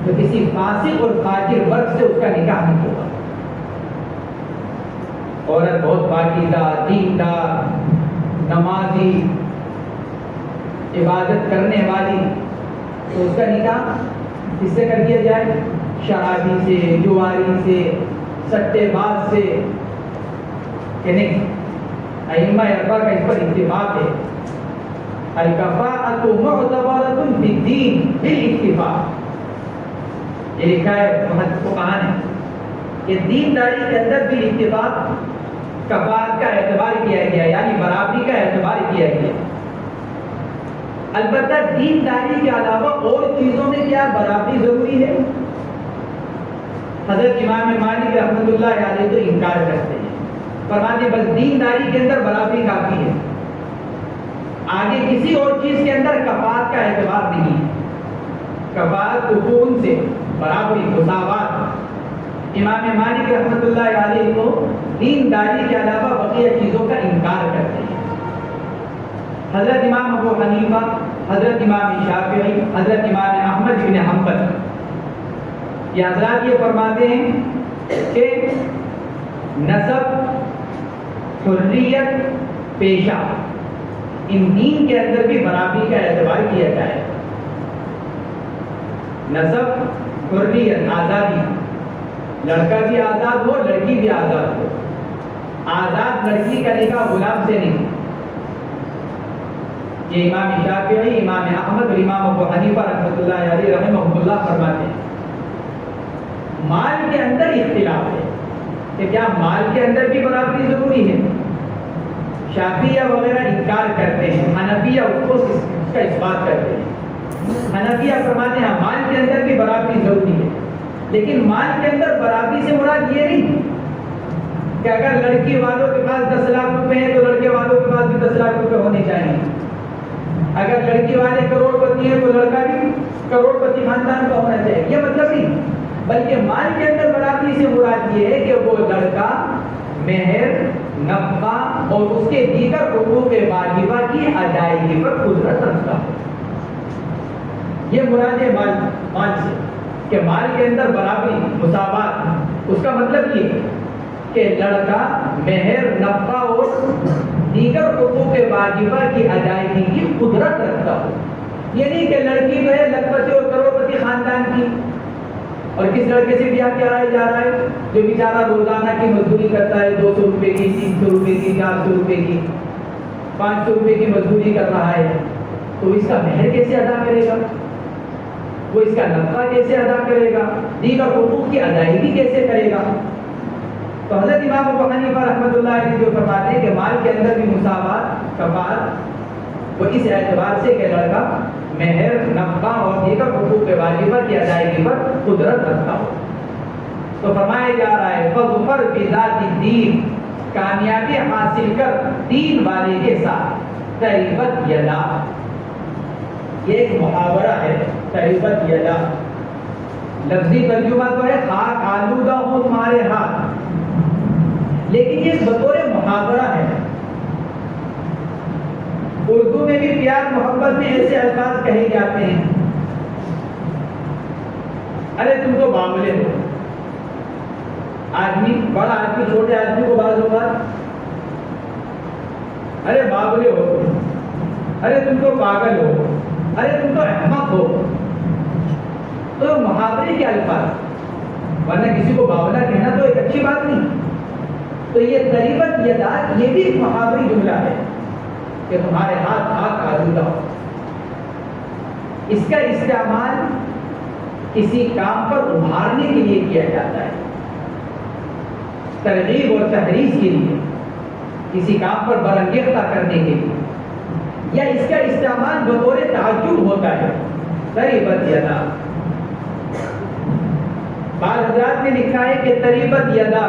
تو کسی فاسق اور فاجر مرد سے اس کا نکاح نہیں ہوگا۔ عورت بہت پاکیزہ، دیندار، نمازی، عبادت کرنے والی، تو اس کا نکاح کس سے کر دیا جائے؟ شرابی سے، جواری سے، سٹے باز سے کہ نہیں؟ ائمہ اربعہ کا اس پر اتفاق ہے۔ الکفاءۃ معتبرۃ فی الدین بالاتفاق، یہ لکھا ہے فقہاء نے کہ دینداری کے اندر بھی اتفاق کفاءت کا اعتبار کیا گیا، یعنی برابری کا اعتبار کیا گیا۔ البتہ دینداری کے علاوہ اور چیزوں میں کیا برابری ضروری ہے؟ حضرت امام مالک رحمۃ اللہ علیہ تو انکار کرتے ہیں، فرماتے ہیں بس دینداری کے اندر برابری کافی ہے، آگے کسی اور چیز کے اندر کفاءت کا اعتبار نہیں ہے۔ کفاءت حقوق سے برابری، مساوات۔ امام مالک رحمۃ اللہ علیہ کو دینداری کے علاوہ بقیہ چیزوں کا انکار کرتے ہیں۔ حضرت امام ابو حنیفہ، حضرت امام شافعی، حضرت امام احمد بن حنبل، یہ حضرات یہ فرماتے ہیں کہ نسب، حریت، پیشہ، ان دین کے اندر بھی برابری کا اعتبار کیا جائے۔ نسب، حریت، آزادی، لڑکا بھی آزاد ہو، لڑکی بھی آزاد ہو۔ آزاد لڑکی کا نکاح غلام سے نہیں، یہ امام شافعی، امام احمد اور امام ابو حنیفہ رحمۃ اللہ علیہ رحمہ اللہ فرماتے ہیں۔ مال کے اندر اختلاف ہے کہ کیا مال کے اندر بھی برابری ضروری ہے؟ شافعیہ وغیرہ انکار کرتے ہیں، حنفیہ اس کا اثبات کرتے ہیں۔ حنفیہ فرماتے ہیں مال کے اندر بھی برابری ضروری ہے، لیکن مال کے اندر برابری سے مراد یہ نہیں کہ اگر لڑکی والوں کے پاس 10 لاکھ روپے ہیں تو لڑکے والوں کے پاس بھی 10 لاکھ روپے ہونے چاہیے۔ اگر لڑکی والے کروڑ پتی ہیں تو لڑکا بھی کروڑ پتی خاندان کا ہونا چاہیے، یہ مطلب نہیں، بلکہ مال کے اندر برابری سے مراد یہ ہے کہ وہ لڑکا مہر، نفقہ اور اس کے دیگر حقوق واجبہ کی ادائیگی پر قدرت رکھتا ہو۔ یہ مراد ہے مال سے کہ مال کے اندر برابری، مساوات، اس کا مطلب یہ ہے کہ لڑکا مہر، نفقہ اور دیگر حقوق واجبہ کی ادائیگی کی قدرت رکھتا ہو۔ یہ نہیں کہ لڑکی جو ہے لکھپتی اور کروڑپتی خاندان کی، اور کس لڑکے سے بیاہ کرایا جا رہا ہے جو بیچارہ روزانہ کی مزدوری کرتا ہے، 200 روپے کی، 300 روپے کی، 400 روپے کی، 500 روپے کی مزدوری کر رہا ہے، تو اس کا مہر کیسے ادا کرے گا؟ وہ اس کا نفقہ کیسے ادا کرے گا؟ دیگر حقوق کی ادائیگی کیسے کرے گا؟ تو حضرت امام ابو حنیفہ رحمۃ اللہ علیہ جو فرماتے ہیں کہ مال کے اندر بھی مساوات، کفاءت، وہ اس اعتبار سے کہ لڑکا مہر، نفقہ اور دیگر حقوق واجبہ کی ادائیگی پر قدرت رکھتا ہو۔ تو فرمایا جا رہا ہے فظفر بذات الدین، کامیابی حاصل کر دین والے کے ساتھ، قریبت یدا، یہ ایک محاورہ ہے تریبت یدا، لفظی ترجمہ تو ہے خاک آلودہ ہو تمہارے ہاتھ، لیکن یہ بطور محاورہ ہے۔ اردو میں بھی پیار محبت میں ایسے الفاظ کہے جاتے ہیں، ارے تم تو باملے ہو۔ آدمی، بڑا آدمی چھوٹے آدمی کو بعض اوقات ارے بابلے ہو، ارے تم تو پاگل ہو، ارے تم تو احمق ہو، تو محاورے کے الفاظ، ورنہ کسی کو باولا کہنا تو ایک اچھی بات نہیں۔ تو یہ تریبت یدا یہ بھی ایک محاوری جملہ ہے کہ تمہارے ہاتھ خاک آلودہ ہو۔ اس کا استعمال کسی کام پر ابھارنے کے لیے کیا جاتا ہے، ترغیب اور تحریض کے لیے، کسی کام پر برانگیختہ کرنے کے لیے، یا اس کا استعمال بطور تعجب ہوتا ہے، تریبت یدا۔ بعض حضرات نے لکھا ہے کہ تریبت یدا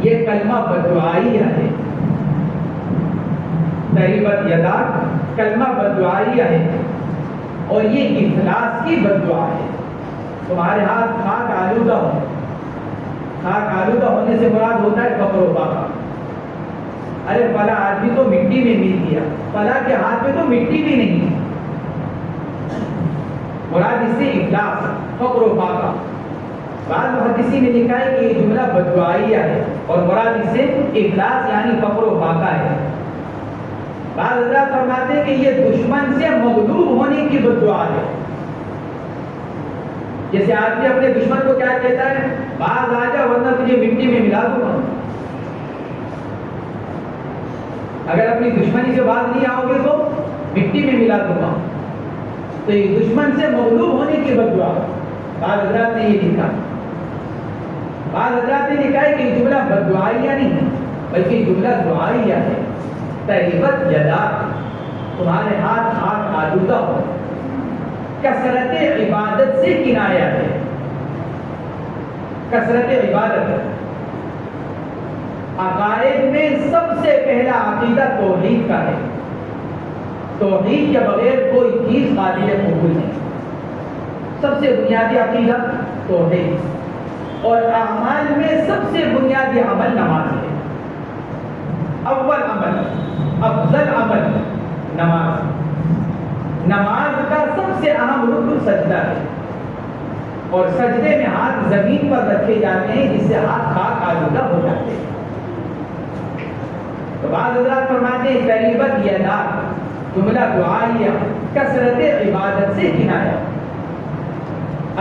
یہ کلمہ بددعائیہ ہے، تریبت یدا کلمہ بددعائیہ ہے، اور یہ افلاس کی بددعا ہے۔ تمہارے ہاتھ خاک آلودہ ہو، خاک آلودہ ہونے سے مراد ہوتا ہے فقر و فاقہ۔ ارے فلاں آدمی تو مٹی میں مل گیا، فلاں کے ہاتھ میں تو مٹی بھی نہیں ہے، مراد اس سے افلاس، فقر و فاقہ۔ بعض محدثین نے لکھا ہے کہ یہ جملہ بددعائیہ ہے اور مراد اس سے افلاس یعنی فقر و فاقہ ہے۔ بعض حضرات فرماتے ہیں کہ یہ دشمن سے مغلوب ہونے کی بددعا ہے۔ جیسے آدمی اپنے دشمن کو کیا کہتا ہے، باز آ جا ورنہ تجھے مٹی میں ملا دوں گا۔ اگر اپنی دشمنی سے باز نہیں آؤ گے تو مٹی میں ملا دوں گا۔ تو یہ دشمن سے مغلوب ہونے کی بددعا، بعض حضرات نے یہ لکھا۔ بعض حضرات نے لکھا ہے کہ یہ جملہ بددعائیہ نہیں ہے بلکہ یہ جملہ دعائیہ ہے۔ تریبت یدا تمہارے ہاتھ خاک آلودہ ہو، کثرت عبادت سے کنایا ہے، کثرت عبادت۔ عقائد میں سب سے پہلا عقیدہ توحید کا ہے، توحید کے بغیر کوئی چیز قابل قبول نہیں، سب سے بنیادی عقیدہ توحید۔ اور اعمال میں سب سے بنیادی عمل نماز ہے، اول عمل، افضل عمل نماز۔ نماز کا سب سے اہم رکن سجدہ ہے، اور سجدے میں ہاتھ زمین پر رکھے جاتے ہیں جس سے ہاتھ خاک آلودہ ہو جاتے ہیں۔ تو بعض حضرات فرماتے ہیں تریبت یدا جملہ دعائیہ، کثرت عبادت سے کنایا۔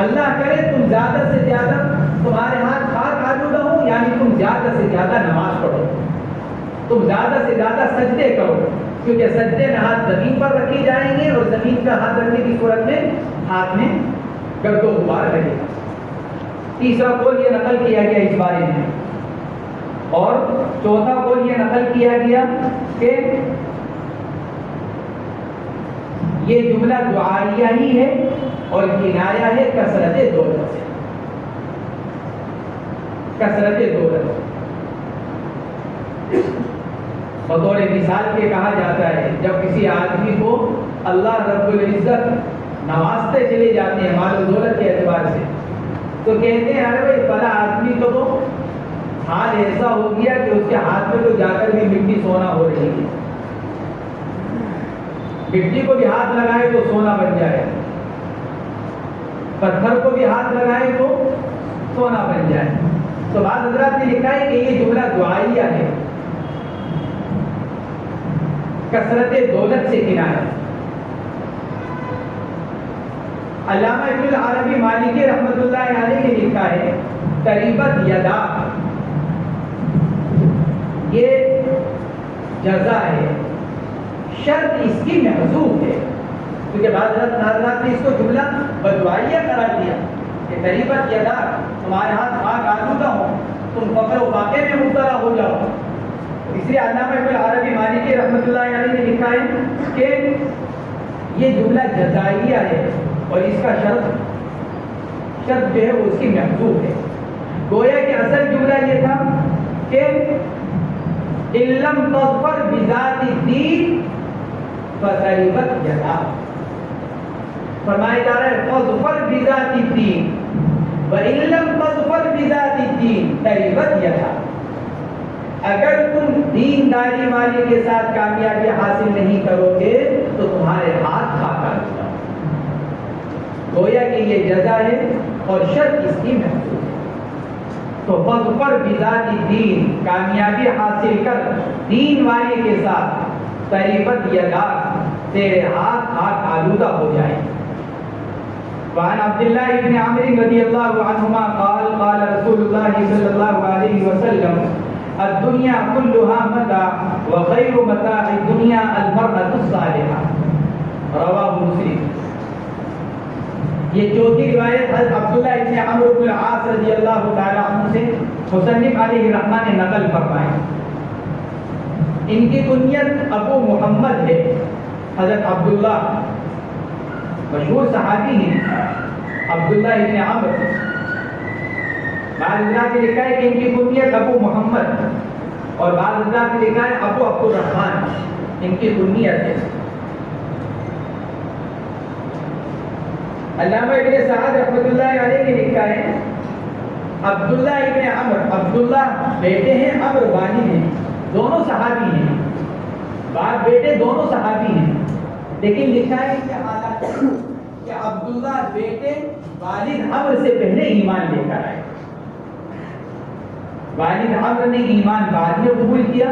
اللہ کرے تم زیادہ سے زیادہ تمہارے ہاتھ خاک آلودہ ہو، یعنی تم زیادہ سے زیادہ نماز پڑھو، تم زیادہ سے زیادہ سجدے کرو، کیونکہ سجدے میں ہاتھ زمین پر رکھے جائیں گے اور زمین پر ہاتھ رکھنے کی صورت میں ہاتھ میں گرد و غبار رہے گا۔ تیسرا قول یہ نقل کیا گیا اس بارے میں، اور چوتھا قول یہ نقل کیا گیا کہ یہ جملہ دعائیہ ہی ہے اور کنایا ہے کثرت دولت سے، کثرت دولت۔ بطور مثال کے کہا جاتا ہے جب کسی آدمی کو اللہ رب العزت نوازتے چلے جاتے ہیں مال و دولت کے اعتبار سے، تو کہتے ہیں ارے بھائی فلاں آدمی کو تو حال ایسا ہو گیا کہ اس کے ہاتھ میں تو جا کر بھی مٹی سونا ہو رہی ہے، مٹی کو بھی ہاتھ لگائے تو سونا بن جائے، پتھر کو بھی ہاتھ لگائے تو سونا بن جائے۔ تو بعض حضرات نے لکھا ہے کہ یہ جملہ دعائیہ ہے، کثرت دولت سے کنایا۔ علامہ ابن العربی مالکی رحمۃ اللہ علیہ نے لکھا ہے تریبت یدا یہ جزا ہے، شرط اس کی محذوف ہے، کیونکہ بعض حضرات نے اس کو جملہ بددعائیہ قرار دیا کہ تریبت یدا تمہارے ہاتھ خاک آلودہ ہو، تم فقر و فاقے میں مبتلا ہو جاؤ۔ اس لیے علامہ ابن العربی مالکی رحمۃ اللہ علیہ نے لکھا ہے کہ یہ جملہ جزائیہ ہے اور اس کا شرط جو ہے وہ اس کی محذوف ہے۔ گویا کہ اصل جملہ یہ تھا کہ علم تظفر بذات الدین فتریبت یدا، فرمایا جا رہا ہے فَظْفَرْ بِذَاتِ الدِّينِ وَإِن لَمْ تَظْفَرْ بِذَاتِ الدِّينِ تَرِبَتْ يَدَاكَ، اگر تم دینداری والے کے ساتھ کامیابی حاصل نہیں کرو گے تو تمہارے ہاتھ کھا کر گویا کہ یہ جزا ہے اور شرط اس کی محفوظ ہے۔ تو فَظْفَرْ بِذَاتِ الدِّينِ، کامیابی حاصل کر دین والے کے ساتھ، تَرِبَتْ يَدَاكَ، تیرے ہاتھ آلودہ ہو جائیں۔ وعن عبد الله بن عمرو رضي الله عنهما قال قال رسول الله صلى الله عليه وسلم الدنيا كلها متاع وخير متاع الدنيا المرأة الصالحة، رواه مسلم۔ یہ چوتھی روایت حضرت عبداللہ ابن عمرو بن العاص رضی اللہ تعالی عنہ سے مصنف علیہ الرحمہ نے نقل فرمائی۔ ان کی کنیت ابو محمد ہے، حضرت عبداللہ مشہور صحابی ہیں عبداللہ ابن عمرو۔ بعض حضرات نے لکھا ہے کہ ان کی کنیت ابو محمد، اور بعض حضرات نے لکھا ہے ابو عبد الرحمن ان کی کنیت ہے۔ علامہ ابن سعد رحمۃ اللہ علیہ نے لکھا ہے عبداللہ ابن عمرو، عبداللہ بیٹے ہیں، عمرو والد ہیں، دونوں صحابی ہیں، باپ بیٹے دونوں صحابی ہیں، لیکن لکھا ہے کہ حالات کہ عبداللہ بیٹے والد عمرو سے پہلے ایمان لے کر آئے، والد عمرو نے ایمان بعد میں قبول کیا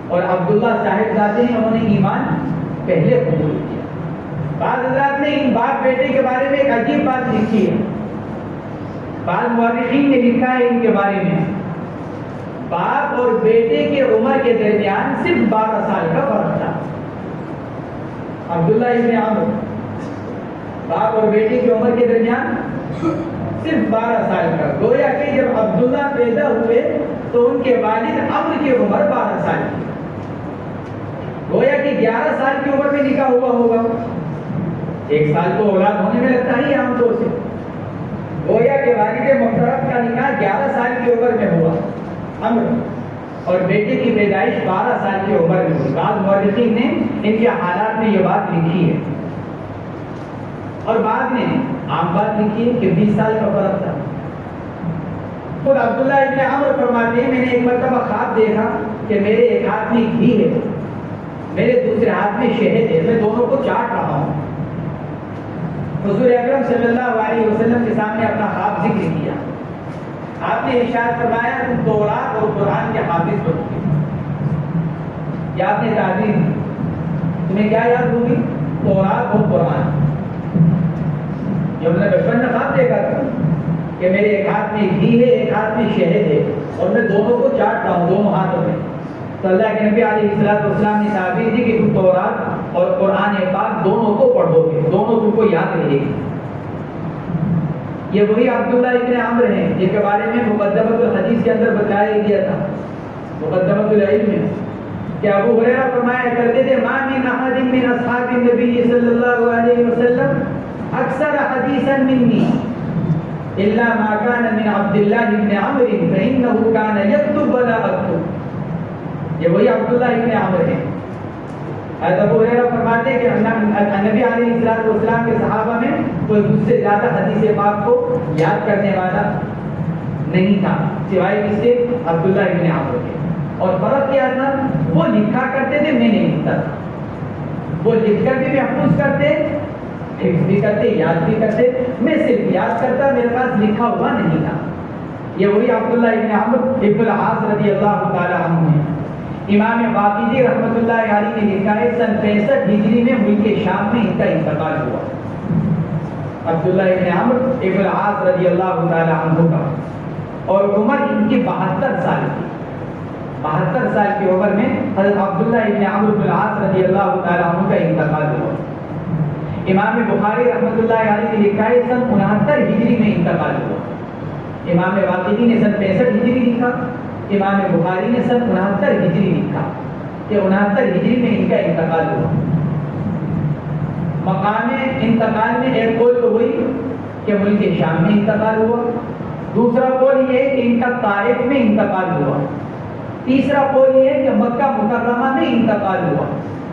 اور عبداللہ صاحبزادے ہیں انہوں نے ایمان پہلے قبول کیا۔ بعض حضرات نے ان باپ بیٹے کے بارے میں ایک عجیب بات لکھی ہے، بعض مورخین نے لکھا ہے ان کے بارے میں باپ اور بیٹے کے عمر کے درمیان صرف 12 سال کا فرق تھا۔ عبداللہ ابن عمرو باپ اور بیٹے کی عمر کے درمیان صرف 12 سال کا، گویا کہ جب عبداللہ پیدا ہوئے تو ان کے والد عمرو کی عمر 12 سال کی، گویا کہ 11 سال کی عمر میں نکاح ہوا ہوگا۔ 1 سال تو اولاد ہونے میں لگتا ہی عام طور سے، گویا کہ والد محترم کا نکاح 11 سال کی عمر میں ہوا عمرو، اور بیٹے کی پیدائش 12 سال کی عمر میں ہوئی۔ بعض مورخین نے ان کے حالات میں یہ بات لکھی ہے، اور بعد میں عام بات لکھی ہے کہ 20 سال کا فرق تھا۔ خود عبداللہ ابن عمرو فرماتے ہیں میں نے ایک مرتبہ خواب دیکھا کہ میرے ایک ہاتھ میں گھی ہے، میرے دوسرے ہاتھ میں شہد ہے، میں دونوں کو چاٹ رہا ہوں۔ حضور اکرم صلی اللہ علیہ وسلم کے سامنے اپنا خواب ذکر کیا، آپ نے ارشاد فرمایا تم تورات اور قرآن کے حافظ بنو گے۔ یا آپ نے تعبیر دی، تمہیں کیا یاد ہوگی؟ تورات اور قرآن۔ جو میں نے بچپن میں خواب دیکھا تھا کہ میرے ایک ہاتھ میں گھی ہے، ایک ہاتھ میں شہد ہے، اور میں دونوں کو چاٹ رہا ہوں دونوں ہاتھوں میں، تو اللہ کے نبی علیہ السلام نے تعبیر دی کہ تم تورات اور قرآن پاک دونوں کو پڑھو گے، دونوں تم کو یاد رہے گی۔ یہ وہی عبداللہ ابن عمرو ہیں جن کے بارے میں مقدمۃ الحدیث کے اندر بتایا گیا تھا، مقدمۃ العلم میں، کہ ابو ہریرہ فرمایا کرتے تھے ما من احد من اصحاب النبی صلی اللہ علیہ وسلم اکثر حدیثا منی الا ما كان من عبد الله بن عمرو فانه كان يكتب ولا اكتب۔ یہ وہی عبداللہ ابن عمرو ہیں۔ حضرت ابو ہریرہ فرماتے ہیں کہ نبی علیہ السلام کے صحابہ میں کوئی مجھ سے زیادہ حدیث پاک کو یاد کرنے والا نہیں تھا سوائے کس سے؟ عبداللہ ابن عمرو کے۔ اور فرق کیا تھا؟ وہ لکھا کرتے تھے، میں نہیں لکھتا تھا۔ وہ لکھ کر بھی محفوظ کرتے، حفظ بھی کرتے، یاد بھی کرتے، میں صرف یاد کرتا، میرے پاس لکھا ہوا نہیں تھا۔ یہ وہی عبداللہ ابن عمرو ابن العاص رضی اللہ تعالی عنہ ہیں۔ امام باقری رحمۃ اللہ علیہ نے لکھا ہے سن 65 ہجری میں ملک شام میں ان کا انتقال ہوا، عبداللہ ابن عمرو ابن العاص رضی اللہ تعالی عنہ کا، اور عمر ان کی 72 سال کی، 72 سال کی عمر میں حضرت عبداللہ ابن عمرو بن العاص رضی اللہ تعالی عنہ کا انتقال ہوا۔ امام بخاری رحمۃ اللہ علیہ نے لکھا ہے سن 69 ہجری میں انتقال ہوا۔ امام باقری نے سن 65 ہجری لکھا، امام بخاری نے سن 69 ہجری لکھا کہ 69 ہجری میں ان کا انتقال ہوا۔ مقام انتقال میں ایک قول تو ہوئی کہ ملک شام میں انتقال ہوا، دوسرا قول یہ ہے کہ ان کا طائف میں انتقال ہوا، تیسرا قول یہ ہے کہ مکہ مکرمہ میں انتقال ہوا،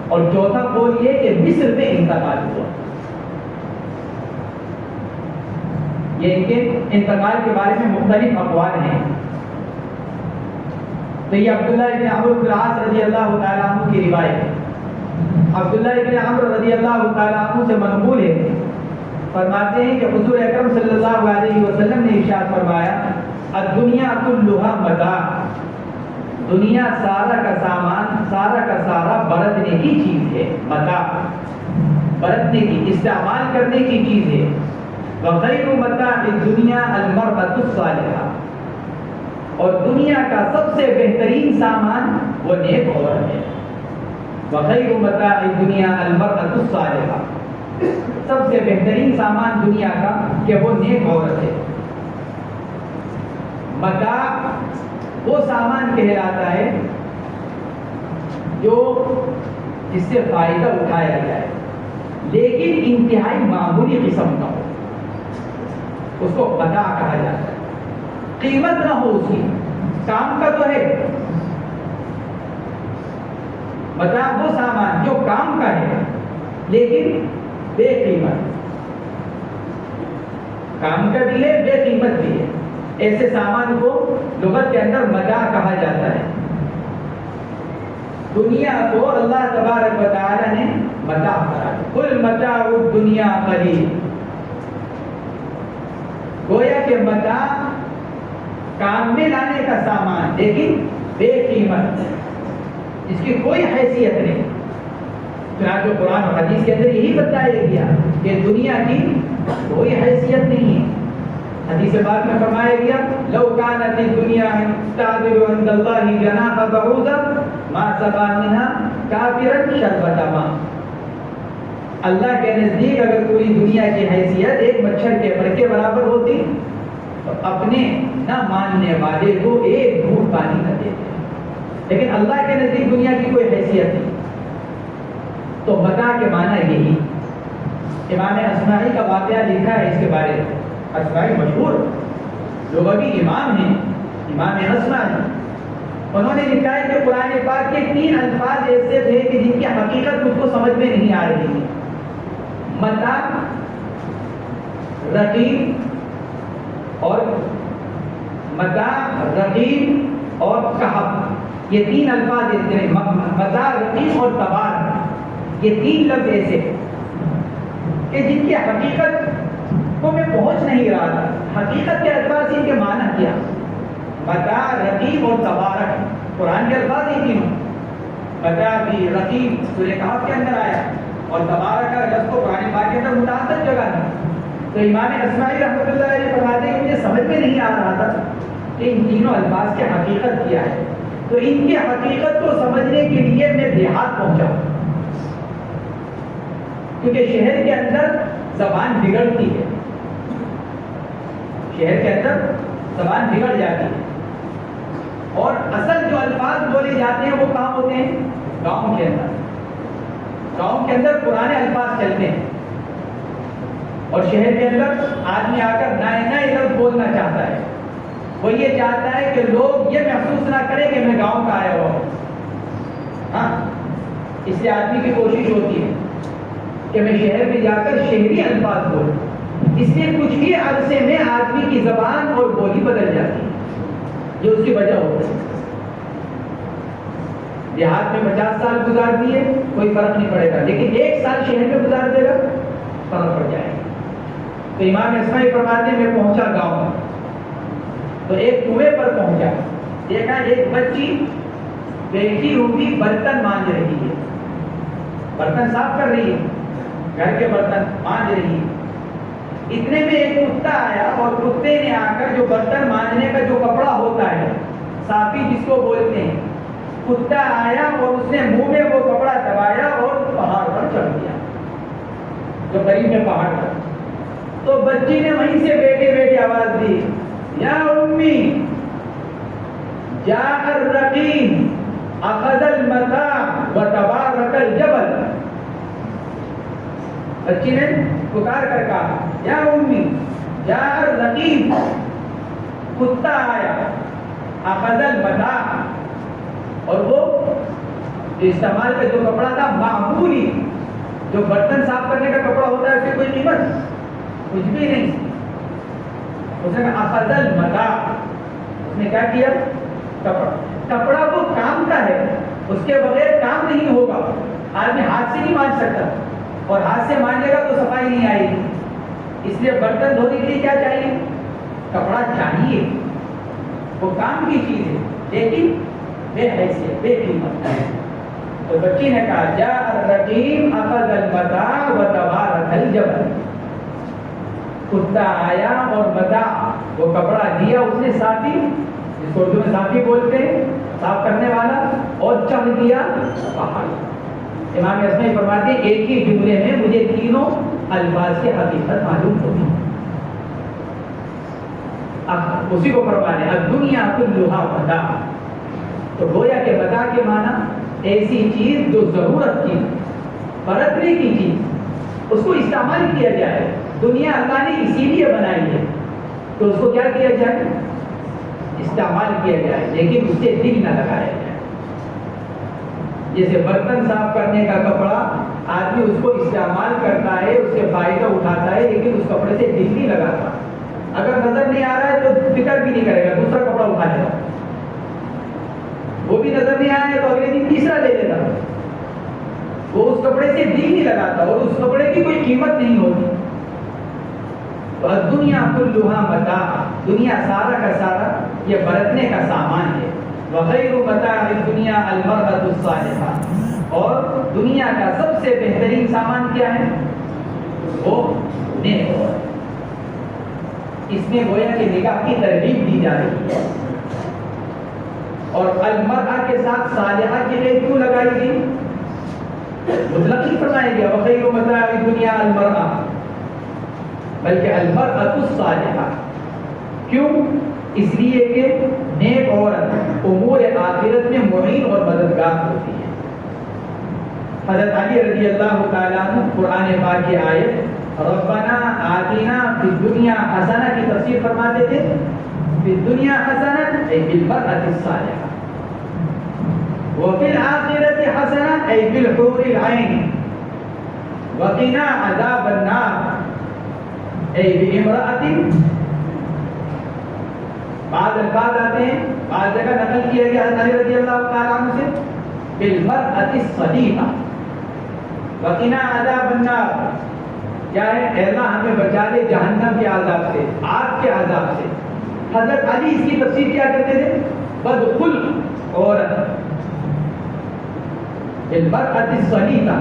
اور چوتھا قول یہ ہے کہ مصر میں انتقال ہوا۔ یہ ان کے انتقال کے بارے میں مختلف اقوال ہیں۔ تو یہ عبداللہ ابن عمرو بن العاص رضی اللہ تعالیٰ عنہ کی روایت، عبداللہ ابن عمرو رضی اللہ تعالیٰ عنہ سے منقول ہے، فرماتے ہیں کہ حضور اکرم صلی اللہ علیہ وسلم نے ارشاد فرمایا الدنیا کلھا متاع، دنیا سارا کا سامان، سارا کا سارا برتنے کی چیز ہے، متاع برتنے کی، استعمال کرنے کی چیز ہے۔ وخیر متاع الدنیا المرأة الصالحہ، اور دنیا کا سب سے بہترین سامان وہ نیک عورت ہے۔ وخیر متاع الدنیا المرأة الصالحہ، سب سے بہترین سامان دنیا کا کہ وہ نیک عورت ہے۔ متاع وہ سامان کہلاتا ہے جو جس سے فائدہ اٹھایا جائے لیکن انتہائی معمولی قسم کا ہو، اس کو متاع کہا جاتا ہے۔ قیمت نہ ہو اس کی، کام کا تو ہے۔ متاع وہ سامان جو کام کا ہے لیکن بے قیمت، کام کا بھی ہے بے قیمت بھی ہے، ایسے سامان کو لغت کے اندر متاع کہا جاتا ہے۔ دنیا کو اللہ تبارک و تعالی نے متاع کرا ہے، قل متاع الدنیا قلیل، گویا کہ متاع کام میں لانے کا سامان لیکن بے قیمت، اس کی کوئی حیثیت نہیں۔ چنانچہ قرآن اور حدیث کے اندر یہی بتایا گیا کہ دنیا کی کوئی حیثیت نہیں ہے۔ حدیث پاک میں فرمایا گیا لو كانت الدنيا تعدل عند الله جناح بعوضة ما سقى منها كافرا شربة ماء، اللہ کے نزدیک اگر پوری دنیا کی حیثیت ایک مچھر کے پر کے برابر ہوتی تو اپنے نہ ماننے والے کو ایک گھونٹ پانی نہ دیتے، لیکن اللہ کے نزدیک دنیا کی کوئی حیثیت نہیں۔ تو متاع کے معنی یہی، امام اصمعی کا واقعہ لکھا ہے اس کے بارے میں۔ اصمعی مشہور لغوی امام ہیں، امام اصمعی، انہوں نے لکھا ہے کہ قرآن پاک کے 3 الفاظ ایسے تھے کہ جن کی حقیقت مجھ کو سمجھ میں نہیں آ رہی تھی، متاع، رقیب اور متاع، رقیب اور کہف، یہ 3 الفاظ ایسے ہیں، متاع، رقیب اور تبار، یہ 3 لفظ ایسے کہ جن کی حقیقت کو میں پہنچ نہیں رہا تھا، حقیقت کے اعتبار سے ان کے معنی کیا، متاع، رقیب اور تبارک، قرآن کے الفاظ ہی تینوں، متاع بھی، رقیب سورہ کہف کے اندر آیا اور تبارک کا لفظ کو قرآن پاک کے اندر متعدد جگہ ہے۔ تو امام اصمعی رحمۃ اللہ علیہ فرماتے ہیں کہ مجھے سمجھ میں نہیں آ رہا تھا کہ ان تینوں الفاظ کی حقیقت کیا ہے، تو ان کی حقیقت کو سمجھنے کے لیے میں دیہات پہنچا، کیونکہ شہر کے اندر زبان بگڑتی ہے، شہر کے اندر زبان بگڑ جاتی ہے، اور اصل جو الفاظ بولے جاتے ہیں وہ کہاں ہوتے ہیں؟ گاؤں کے اندر، گاؤں کے اندر پرانے الفاظ چلتے ہیں، اور شہر کے اندر آدمی آ کر نئے نئے لفظ بولنا چاہتا ہے، وہ یہ چاہتا ہے کہ لوگ یہ محسوس نہ کریں کہ میں گاؤں کا آیا ہوا ہوں۔ ہاں، اس لیے آدمی کی کوشش ہوتی ہے کہ میں شہر میں جا کر شہری الفاظ بولوں، اس لیے کچھ ہی عرصے میں آدمی کی زبان اور بولی بدل جاتی ہے، یہ اس کی وجہ ہوتی ہے۔ دیہات میں 50 سال گزار دیے کوئی فرق نہیں پڑے گا، لیکن 1 سال شہر میں گزار دے گا فرق پڑ جائے گا۔ تو امام اصمعی فرماتے ہیں میں پہنچا گاؤں، تو ایک کنویں پر پہنچا، دیکھا ایک بچی بیٹھی ہوئی برتن مانج رہی ہے، برتن صاف کر رہی ہے، گھر کے برتن مانج رہی ہے۔ اتنے میں ایک کتا آیا اور کتے نے آ کر جو برتن مانجنے کا جو کپڑا ہوتا ہے، صافی جس کو بولتے ہیں، کتا آیا اور اس نے منہ میں وہ کپڑا دبایا اور پہاڑ پر چڑھ گیا، جو قریب میں پہاڑ تھا۔ تو بچی نے وہیں سے بیٹھے بیٹھے آواز دی یا امی جاء الرقیب اخذ المتاع وتبارک الجبل، بچی نے پکار کر کہا یا امی جاء الرقیب، کتا آیا، اخذ المتاع، اور وہ استعمال کا جو کپڑا تھا معمولی، جو برتن صاف کرنے کا کپڑا ہوتا ہے اس کی کوئی قیمت کچھ بھی نہیں، اس نے کہا اخذ المتاع، اس نے کیا کیا؟ کپڑا. کپڑا وہ کام کا ہے، اس کے بغیر کام نہیں ہوگا. آدمی ہاتھ سے نہیں مانج سکتا، اور ہاتھ سے مانجے گا تو صفائی نہیں آئے گی. اس لیے برتن دھونے کے لیے کیا چاہیے؟ کپڑا چاہیے. وہ کام کی چیز ہے لیکن بے حیثیت، بے قیمت ہے. تو بچی نے کہا جاء الرقیم اخذ المتاع وتبارک الجبل. کتا آیا اور متاع وہ کپڑا دیا اس نے، صافی جس کو اردو میں صافی بولتے ہیں، صاف کرنے والا، اور چڑھ دیا پہاڑ. امام اعظمی فرماتے ہیں ایک ہی جملے میں مجھے تینوں الفاظ کی حقیقت معلوم ہوتی. اسی کو فرمانے الدنیا کلھا متاع. تو گویا کہ متاع کے معنی ایسی چیز جو ضرورت کی، برتنے کی چیز، اس کو استعمال کیا جائے. دنیا اللہ نے اسی لیے بنائی ہے تو اس کو کیا کیا جائے؟ استعمال کیا جائے، لیکن اس سے دل نہ لگایا جائے. جیسے برتن صاف کرنے کا کپڑا آدمی اس کو استعمال کرتا ہے، اس سے فائدہ اٹھاتا ہے، لیکن اس کپڑے سے دل نہیں لگاتا. اگر نظر نہیں آ رہا ہے تو فکر بھی نہیں کرے گا، دوسرا کپڑا اٹھا لے گا. وہ بھی نظر نہیں آیا تو اگلے دن تیسرا لے لیتا. وہ اس کپڑے سے دل نہیں لگاتا اور اس کپڑے کی کوئی قیمت نہیں ہوتی. تو دنیا کلھا متاع، دنیا سارا کا سارا یہ برتنے کا سامان ہے. وخیر متاع الدنیا المرأة الصالحہ، اور دنیا کا سب سے بہترین سامان کیا ہے؟ وہ نیک عورت. اس میں گویا کہ نکاح کی ترغیب دی جا رہی ہے. اور المرأہ کے ساتھ صالحہ کی قید کیوں لگائی گئی؟ مطلق نہیں فرمایا گیا وخیر متاع الدنیا المرأہ، بلکہ المرأة الصالحہ. کیوں؟ اس لیے کہ نیک عورت امور آخرت میں معین اور مددگار ہوتی ہے. حضرت علی رضی اللہ تعالیٰ عنہ قرآن پاک کی آیت ربنا آتنا فی الدنیا حسنہ کی تفسیر فرماتے تھے. فی الدنیا حسنہ ای بالمرأة الصالحہ، وفی الآخرۃ حسنہ ای بالحور العین، وقنا عذاب النار ای بامرأة. بعض الفاظ آتے ہیں، بعض جگہ نقل کیا گیا حضرت علی رضی اللہ تعالیٰ عنہ سے بالمرأة الصدیقہ وقنا عذاب النار. کیا ہے؟ اے اللہ ہمیں بچا لے جہنم کے عذاب سے، آگ کے عذاب سے. حضرت علی اس کی تفسیر کیا کرتے تھے؟ بدخلق عورت، بالمرأة الصدیقہ،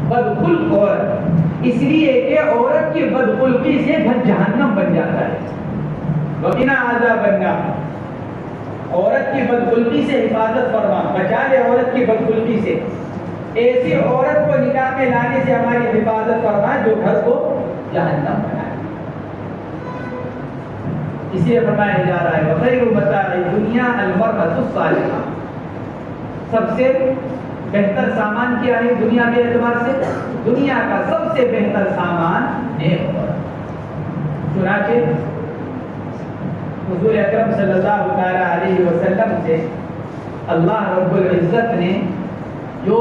بدخلق عورت، اس لیے کہ عورت کی بدخلقی سے گھر جہنم بن جاتا ہے. وقنا عذاب النار، عورت کی بدخلقی سے حفاظت فرما، بچا لے عورت کی بدخلقی سے. ایسی عورت کو نکاح میں لانے سے ہماری حفاظت فرما جو گھر کو جہنم بنائے. اس لیے فرمایا جا رہا ہے وخیر متاع الدنیا المرأة الصالحہ. سب سے بہتر سامان کیا ہے دنیا کے اعتبار سے؟ دنیا کا سب سے بہتر سامان نیک عورت. چنانچہ حضور اکرم صلی اللہ تعالی علیہ وسلم سے اللہ رب العزت نے جو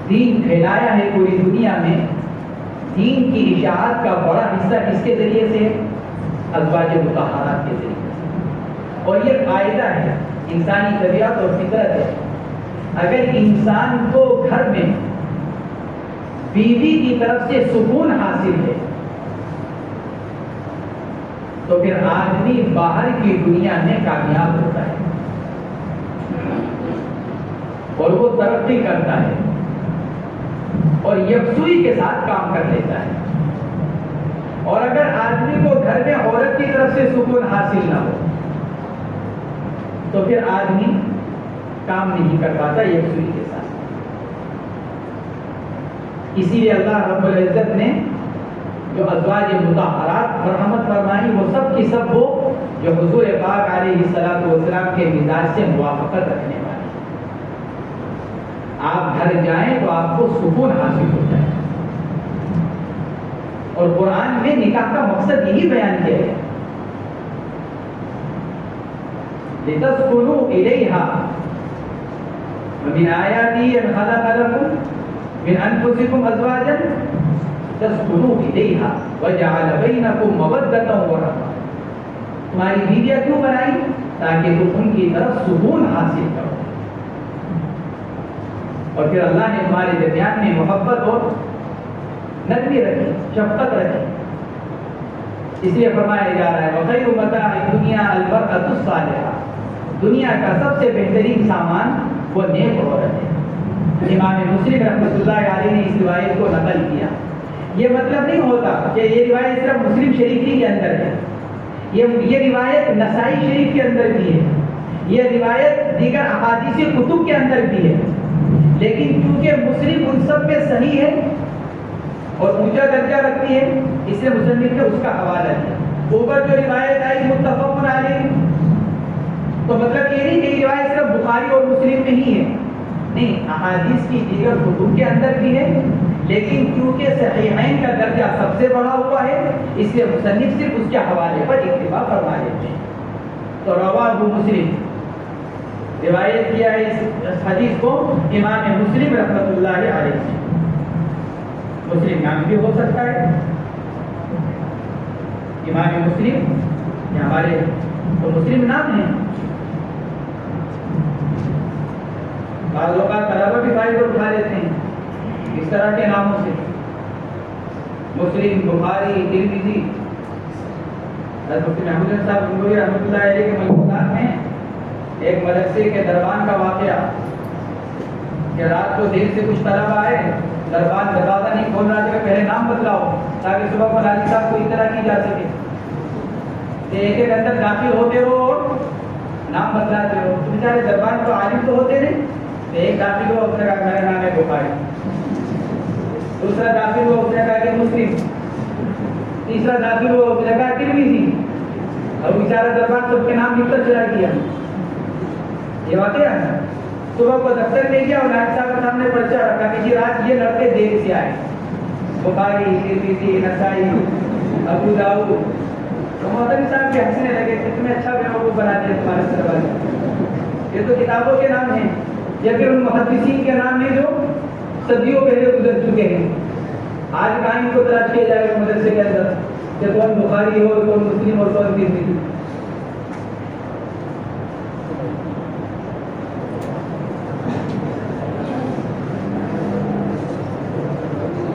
دین پھیلایا ہے پوری دنیا میں، دین کی اشاعت کا بڑا حصہ کس کے ذریعے سے؟ ازواج مطہرات کے ذریعے سے. اور یہ قاعدہ ہے، انسانی طبیعت اور فطرت ہے. اگر انسان کو گھر میں بیوی کی طرف سے سکون حاصل ہے تو پھر آدمی باہر کی دنیا میں کامیاب ہوتا ہے اور وہ ترقی کرتا ہے اور یکسوئی کے ساتھ کام کر لیتا ہے. اور اگر آدمی کو گھر میں عورت کی طرف سے سکون حاصل نہ ہو تو پھر آدمی کام نہیں کر پاتا یکسوئی کے ساتھ. اسی لیے اللہ رب العزت نے جو ازواج مطہرات مرحمت فرمائی وہ سب کی سب وہ جو حضور پاک علیہ الصلوۃ والسلام کے مزاج سے موافقت رکھنے والی. آپ گھر جائیں تو آپ کو سکون حاصل ہو جائے. اور قرآن میں نکاح کا مقصد یہی بیان کیا ہے لِتَسْكُنُوا إِلَيْهَا وَمِنْ آيَاتِهِ أَنْ خَلَقَ لَكُم مِنْ أَنفُسِكُمْ أَزْوَاجًا لِتَسْكُنُوا إِلَيْهَا وَجَعَلَ بَيْنَكُم مَّوَدَّةً وَرَحْمَةً. تمہاری بیویاں کیوں بنائی؟ تاکہ تم ان کی طرف سکون حاصل کرو. اور پھر اللہ نے تمہارے درمیان میں محبت اور نرمی رکھی، شفقت رکھی. اس لیے فرمایا جا رہا ہے وَخَيْرُ مَتَاعِ الدُّنْيَا الْمَرْأَةُ الصَّالِحَةُ، دنیا کا سب سے بہترین سامان وہ نیک عورت ہے. امام مسلم رحمۃ اللہ علیہ نے اس روایت کو نقل کیا. یہ مطلب نہیں ہوتا کہ یہ روایت صرف مسلم شریف ہی کے اندر ہے، یہ روایت نسائی شریف کے اندر بھی ہے، یہ روایت دیگر احادیث کتب کے اندر بھی ہے. لیکن چونکہ مسلم ان سب میں صحیح ہے اور اونچا درجہ رکھتی ہے، اس لیے مصنف نے اس کا حوالہ دیا. اوپر جو روایت آئی متفق علیہ، تو مطلب یہ نہیں کہ یہ روایت صرف بخاری اور مسلم میں ہی ہے، نہیں، احادیث کی دیگر کتب کے اندر بھی ہے. لیکن کیونکہ صحیحین کا درجہ سب سے بڑا ہوا ہے، اس لیے مصنف صرف اس کے حوالے پر اکتفا فرما لیتے ہیں. تو رواہ مسلم، روایت کیا ہے اس حدیث کو امام مسلم رحمۃ اللہ علیہ سے. مسلم نام بھی ہو سکتا ہے، امام مسلم یہ ہمارے تو مسلم نام ہے. بعض لوگ طلبہ بھی فائدہ اٹھا لیتے ہیں اس طرح کے ناموں سے، مسلم، بخاری، ترمذی. حضرت محمود صاحب گنگوئی رحمۃ اللہ علیہ کے ملفوظات میں ایک مدرسے کے دربان کا واقعہ کہ رات کو دیر سے کچھ طلبہ آئے، دربان دروازہ نہیں کھول رہا تھا کہ پہلے نام بتلاؤ تاکہ صبح کو حاجی صاحب کو اطلاع کی جا سکے. ایک ایک اندر داخل ہوتے ہو اور نام بتلاتے ہو. تو بیچارے دربان تو عالم تو ہوتے نہیں. ایک داخل ہوا، اس نے کہا میرا نام ہے بخاری. دوسرا داخل ہوا، اس نے کہا کہ مسلم. تیسرا داخل ہوا، اس نے کہا ترمذی. اور بیچارہ دربان سب کے نام لکھ کر چلا گیا. یہ واقعہ ہے. صبح کو دفتر میں گیا اور نائب صاحب کے سامنے پرچہ رکھا کہ جی رات یہ لڑکے دیر سے آئے، بخاری، ترمذی، نسائی، ابو داؤد. تو مودودی صاحب کے ہنسنے لگے کہ تمہیں اچھا بیوقوف بنا دیا تمہارے دروازے، یہ تو کتابوں کے نام ہیں، یا پھر ان محدثین کے نام ہیں جو صدیوں پہلے گزر چکے ہیں. آج کہاں ان کو تلاش کیا جائے گا مدرسے کے اندر کہ کون بخاری ہو، کون مسلم اور کون ترمذی.